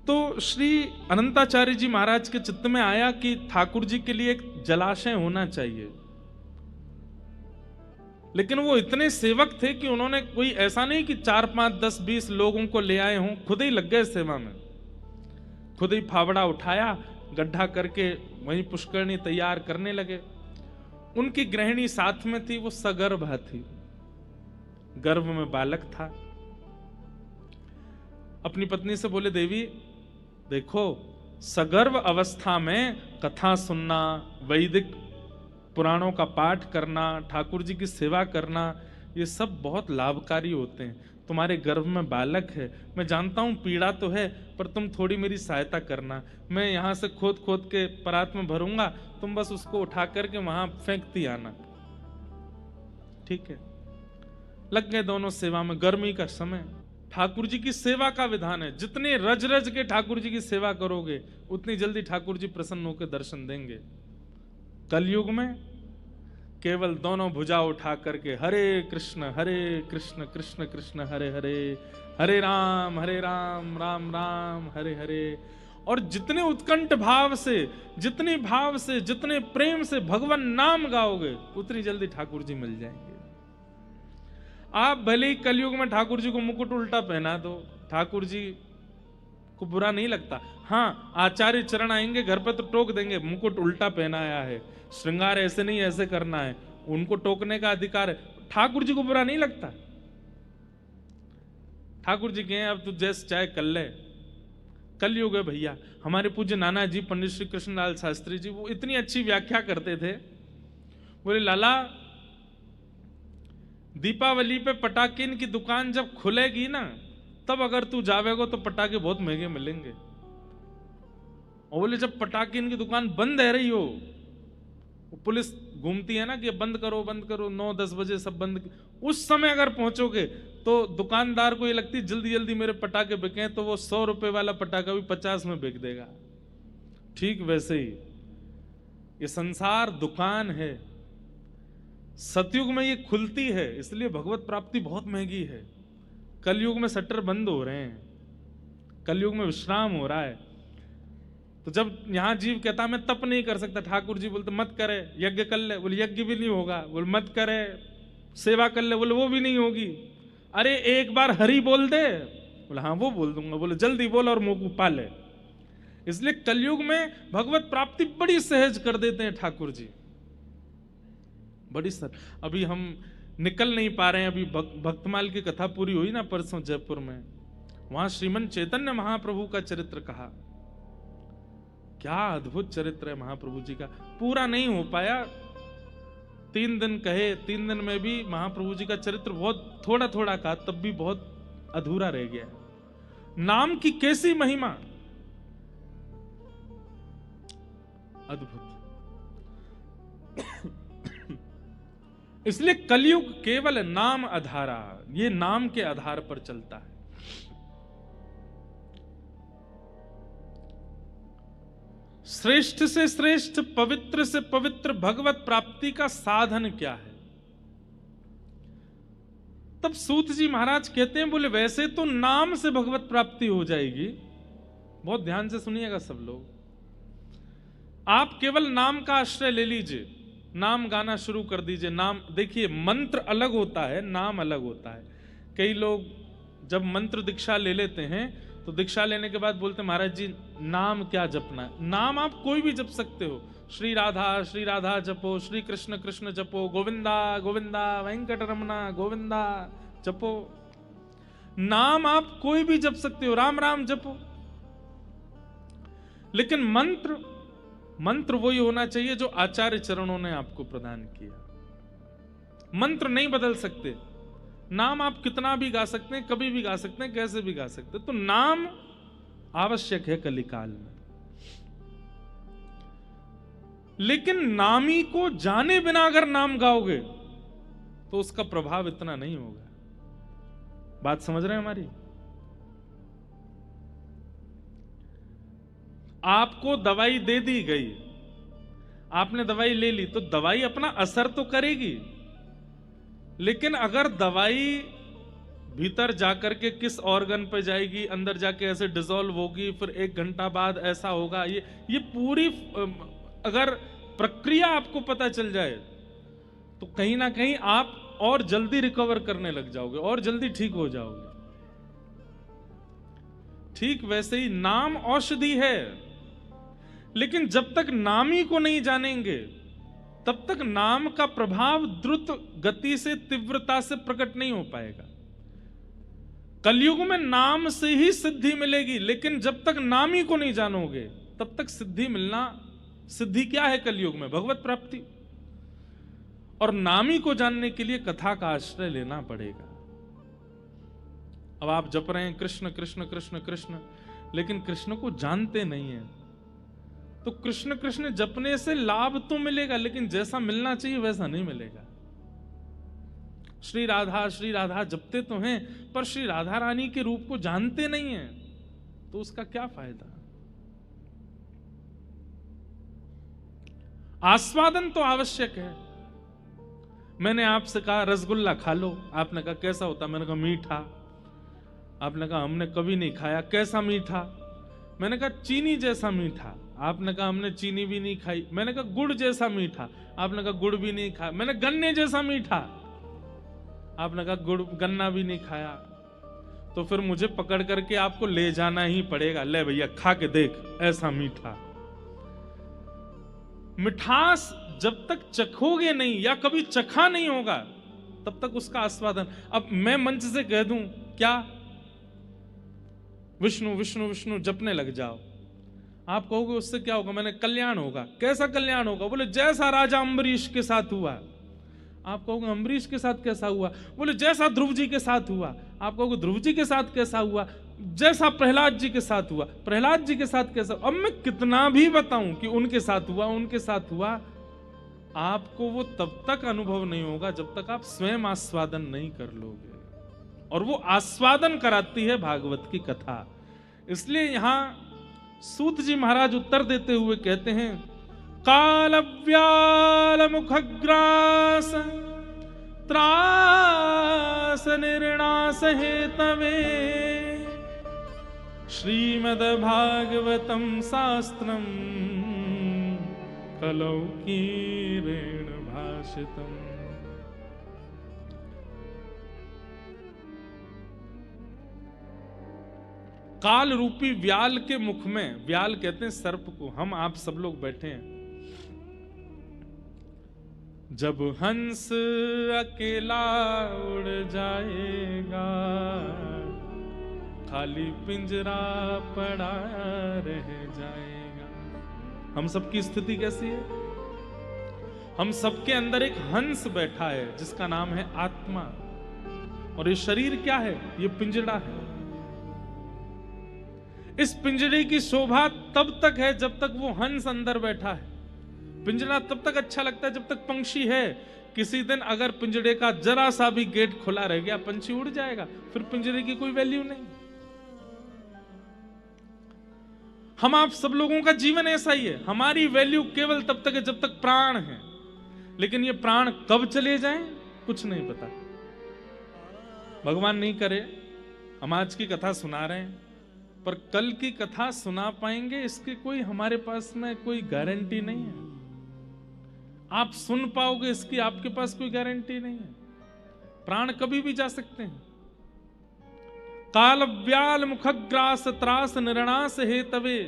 तो श्री अनंताचार्य जी महाराज के चित्त में आया कि ठाकुर जी के लिए एक जलाशय होना चाहिए। लेकिन वो इतने सेवक थे कि उन्होंने कोई ऐसा नहीं कि 4, 5, 10, 20 लोगों को ले आए हों, खुद ही लग गए सेवा में। खुद ही फावड़ा उठाया, गड्ढा करके वहीं पुष्करणी तैयार करने लगे। उनकी गृहिणी साथ में थी, वो सगर्भा थी, गर्भ में बालक था। अपनी पत्नी से बोले, देवी देखो, सगर्भ अवस्था में कथा सुनना, वैदिक पुराणों का पाठ करना, ठाकुर जी की सेवा करना, ये सब बहुत लाभकारी होते हैं। तुम्हारे गर्भ में बालक है, मैं जानता हूं पीड़ा तो है, पर तुम थोड़ी मेरी सहायता करना। मैं यहां से खोद खोद के परात में भरूंगा, तुम बस उसको उठा करके वहां फेंकती आना, ठीक है? लग गए दोनों सेवा में। गर्मी का समय, ठाकुर जी की सेवा का विधान है, जितने रज रज के ठाकुर जी की सेवा करोगे उतनी जल्दी ठाकुर जी प्रसन्न होकर दर्शन देंगे। कलयुग में केवल दोनों भुजा उठा करके हरे कृष्ण कृष्ण कृष्ण हरे हरे, हरे राम राम राम हरे हरे। और जितने उत्कंठ भाव से, जितने भाव से, जितने प्रेम से भगवान नाम गाओगे, उतनी जल्दी ठाकुर जी मिल जाएंगे। आप भले ही कलयुग में ठाकुर जी को मुकुट उल्टा पहना दो, ठाकुर जी को बुरा नहीं लगता। हाँ, आचार्य चरण आएंगे घर पे तो टोक देंगे, मुकुट उल्टा पहनाया है, श्रृंगार ऐसे नहीं ऐसे करना है, उनको टोकने का अधिकार है। ठाकुर जी को बुरा नहीं लगता। ठाकुर जी कहें अब तू जैसे चाहे कर ले, कलयुग है भैया। हमारे पूज्य नाना जी पंडित श्री कृष्णलाल शास्त्री जी, वो इतनी अच्छी व्याख्या करते थे। बोले लाला, दीपावली पे पटाखे की दुकान जब खुलेगी ना, तब अगर तू जावेगा तो पटाखे बहुत महंगे मिलेंगे। और बोले जब पटाखे की दुकान बंद है रही हो, पुलिस घूमती है ना कि बंद करो बंद करो, 9-10 बजे सब बंद, उस समय अगर पहुंचोगे तो दुकानदार को ये लगती जल्दी जल्दी मेरे पटाखे बिके, तो वो 100 रुपए वाला पटाखा भी 50 में बिक देगा। ठीक वैसे ही ये संसार दुकान है। सतयुग में ये खुलती है, इसलिए भगवत प्राप्ति बहुत महंगी है। कलयुग में शटर बंद हो रहे हैं, कलयुग में विश्राम हो रहा है। तो जब यहां जीव कहता मैं तप नहीं कर सकता, ठाकुर जी बोलते मत करे, यज्ञ कर ले, बोले यज्ञ भी नहीं होगा। बोले मत करे, सेवा कर ले, बोले वो भी नहीं होगी। अरे एक बार हरि बोल दे, बोले हाँ वो बोल दूंगा। बोले जल्दी बोल और मुंह पाले। इसलिए कलयुग में भगवत प्राप्ति बड़ी सहज कर देते हैं ठाकुर जी, बड़ी सर। अभी हम निकल नहीं पा रहे हैं, अभी भक्तमाल की कथा पूरी हुई ना परसों जयपुर में, वहां श्रीमन चैतन्य महाप्रभु का चरित्र कहा। क्या अद्भुत चरित्र है महाप्रभु जी का, पूरा नहीं हो पाया। 3 दिन कहे, 3 दिन में भी महाप्रभु जी का चरित्र बहुत थोड़ा थोड़ा कहा, तब भी बहुत अधूरा रह गया। नाम की कैसी महिमा, अद्भुत। इसलिए कलयुग केवल नाम आधारा, ये नाम के आधार पर चलता है। श्रेष्ठ से श्रेष्ठ, पवित्र से पवित्र भगवत प्राप्ति का साधन क्या है? तब सूत जी महाराज कहते हैं, बोले वैसे तो नाम से भगवत प्राप्ति हो जाएगी। बहुत ध्यान से सुनिएगा सब लोग, आप केवल नाम का आश्रय ले लीजिए, नाम गाना शुरू कर दीजिए। नाम देखिए, मंत्र अलग होता है, नाम अलग होता है। कई लोग जब मंत्र दीक्षा ले लेते हैं तो दीक्षा लेने के बाद बोलते महाराज जी नाम क्या जपना है? नाम आप कोई भी जप सकते हो, श्री राधा जपो, श्री कृष्ण कृष्ण जपो, गोविंदा गोविंदा वेंकट रमना गोविंदा जपो। नाम आप कोई भी जप सकते हो, राम राम जपो। लेकिन मंत्र वही होना चाहिए जो आचार्य चरणों ने आपको प्रदान किया। मंत्र नहीं बदल सकते। नाम आप कितना भी गा सकते हैं, कभी भी गा सकते हैं, कैसे भी गा सकते हैं। तो नाम आवश्यक है कलिकाल में। लेकिन नामी को जाने बिना अगर नाम गाओगे तो उसका प्रभाव इतना नहीं होगा। बात समझ रहे हैं हमारी? आपको दवाई दे दी गई, आपने दवाई ले ली, तो दवाई अपना असर तो करेगी, लेकिन अगर दवाई भीतर जाकर के किस ऑर्गन पे जाएगी, अंदर जाके ऐसे डिसॉल्व होगी, फिर 1 घंटा बाद ऐसा होगा, ये पूरी अगर प्रक्रिया आपको पता चल जाए तो कहीं ना कहीं आप और जल्दी रिकवर करने लग जाओगे और जल्दी ठीक हो जाओगे। ठीक वैसे ही नाम औषधि है, लेकिन जब तक नामी को नहीं जानेंगे तब तक नाम का प्रभाव द्रुत गति से, तीव्रता से प्रकट नहीं हो पाएगा। कलयुग में नाम से ही सिद्धि मिलेगी, लेकिन जब तक नामी को नहीं जानोगे तब तक सिद्धि मिलना, सिद्धि क्या है कलयुग में? भगवत प्राप्ति। और नामी को जानने के लिए कथा का आश्रय लेना पड़ेगा। अब आप जप रहे हैं कृष्ण कृष्ण कृष्ण कृष्ण, लेकिन कृष्ण को जानते नहीं है, तो कृष्ण कृष्ण जपने से लाभ तो मिलेगा, लेकिन जैसा मिलना चाहिए वैसा नहीं मिलेगा। श्री राधा जपते तो हैं, पर श्री राधा रानी के रूप को जानते नहीं हैं, तो उसका क्या फायदा? आस्वादन तो आवश्यक है। मैंने आपसे कहा रसगुल्ला खा लो, आपने कहा कैसा होता? मैंने कहा मीठा। आपने कहा हमने कभी नहीं खाया, कैसा मीठा? मैंने कहा चीनी जैसा मीठा। आपने कहा हमने चीनी भी नहीं खाई। मैंने कहा गुड़ जैसा मीठा। आपने कहा गुड़ भी नहीं खाया। मैंने गन्ने जैसा मीठा। आपने कहा गुड़ गन्ना भी नहीं खाया। तो फिर मुझे पकड़ करके आपको ले जाना ही पड़ेगा। ले भैया खा के देख, ऐसा मीठा। मिठास जब तक चखोगे नहीं या कभी चखा नहीं होगा तब तक उसका आस्वादन। अब मैं मंच से कह दूं क्या, विष्णु विष्णु विष्णु जपने लग जाओ, आप कहोगे उससे क्या होगा? मैंने कल्याण होगा। कैसा कल्याण होगा? बोले जैसा राजा अम्बरीश के साथ हुआ। आप कहोगे अम्बरीश के साथ कैसा हुआ? बोले जैसा ध्रुव जी के साथ हुआ। आप कहोगे ध्रुव जी के साथ कैसा हुआ? जैसा प्रहलाद जी के साथ हुआ। प्रहलाद जी के साथ कैसा? अब मैं कितना भी बताऊं कि उनके साथ हुआ, उनके साथ हुआ, आपको वो तब तक अनुभव नहीं होगा जब तक आप स्वयं आस्वादन नहीं कर लोगे। और वो आस्वादन कराती है भागवत की कथा। इसलिए यहां सूत जी महाराज उत्तर देते हुए कहते हैं, काल व्याल मुखग्रास त्रास निर्णास हेतवे श्रीमद् भागवतम शास्त्रम कलौ कीरेण भाषितम। काल रूपी व्याल के मुख में, व्याल कहते हैं सर्प को, हम आप सब लोग बैठे हैं। जब हंस अकेला उड़ जाएगा, खाली पिंजरा पड़ा रह जाएगा। हम सबकी स्थिति कैसी है? हम सबके अंदर एक हंस बैठा है जिसका नाम है आत्मा। और ये शरीर क्या है? ये पिंजड़ा है। इस पिंजड़े की शोभा तब तक है जब तक वो हंस अंदर बैठा है। पिंजड़ा तब तक अच्छा लगता है जब तक पंछी है। किसी दिन अगर पिंजड़े का जरा सा भी गेट खुला रह गया, पंछी उड़ जाएगा, फिर पिंजड़े की कोई वैल्यू नहीं। हम आप सब लोगों का जीवन ऐसा ही है। हमारी वैल्यू केवल तब तक है जब तक प्राण है। लेकिन ये प्राण कब चले जाएं कुछ नहीं पता। भगवान नहीं करे, हम आज की कथा सुना रहे हैं, पर कल की कथा सुना पाएंगे इसकी कोई हमारे पास में कोई गारंटी नहीं है। आप सुन पाओगे इसकी आपके पास कोई गारंटी नहीं है। प्राण कभी भी जा सकते हैं। काल व्याल मुखग्रास त्रास निर्णास हेतवे।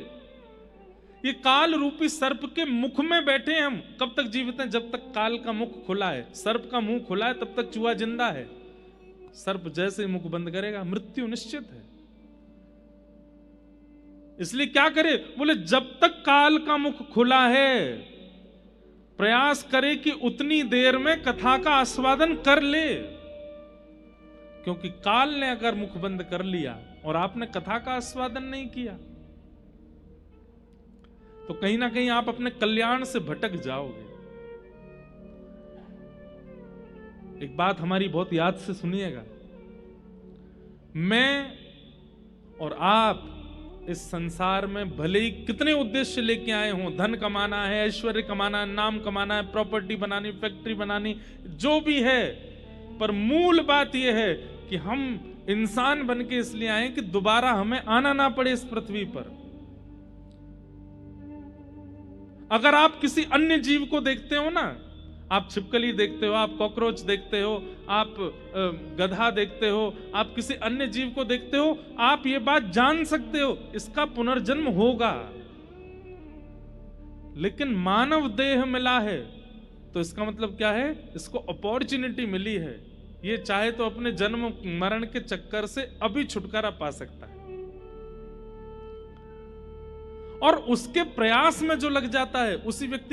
ये काल रूपी सर्प के मुख में बैठे हैं हम। कब तक जीवित हैं? जब तक काल का मुख खुला है। सर्प का मुंह खुला है तब तक चूहा जिंदा है। सर्प जैसे ही मुख बंद करेगा मृत्यु निश्चित है। इसलिए क्या करे? बोले जब तक काल का मुख खुला है प्रयास करे कि उतनी देर में कथा का आस्वादन कर ले। क्योंकि काल ने अगर मुख बंद कर लिया और आपने कथा का आस्वादन नहीं किया तो कहीं ना कहीं आप अपने कल्याण से भटक जाओगे। एक बात हमारी बहुत याद से सुनिएगा। मैं और आप इस संसार में भले ही कितने उद्देश्य लेके आए हों, धन कमाना है, ऐश्वर्य कमाना है, नाम कमाना है, प्रॉपर्टी बनानी, फैक्ट्री बनानी, जो भी है, पर मूल बात यह है कि हम इंसान बन के इसलिए आए कि दोबारा हमें आना ना पड़े इस पृथ्वी पर। अगर आप किसी अन्य जीव को देखते हो ना, आप छिपकली देखते हो, आप कॉकरोच देखते हो, आप गधा देखते हो, आप किसी अन्य जीव को देखते हो, आप ये बात जान सकते हो इसका पुनर्जन्म होगा। लेकिन मानव देह मिला है तो इसका मतलब क्या है? इसको अपॉर्चुनिटी मिली है। ये चाहे तो अपने जन्म मरण के चक्कर से अभी छुटकारा पा सकता है। और उसके प्रयास में जो लग जाता है उसी व्यक्ति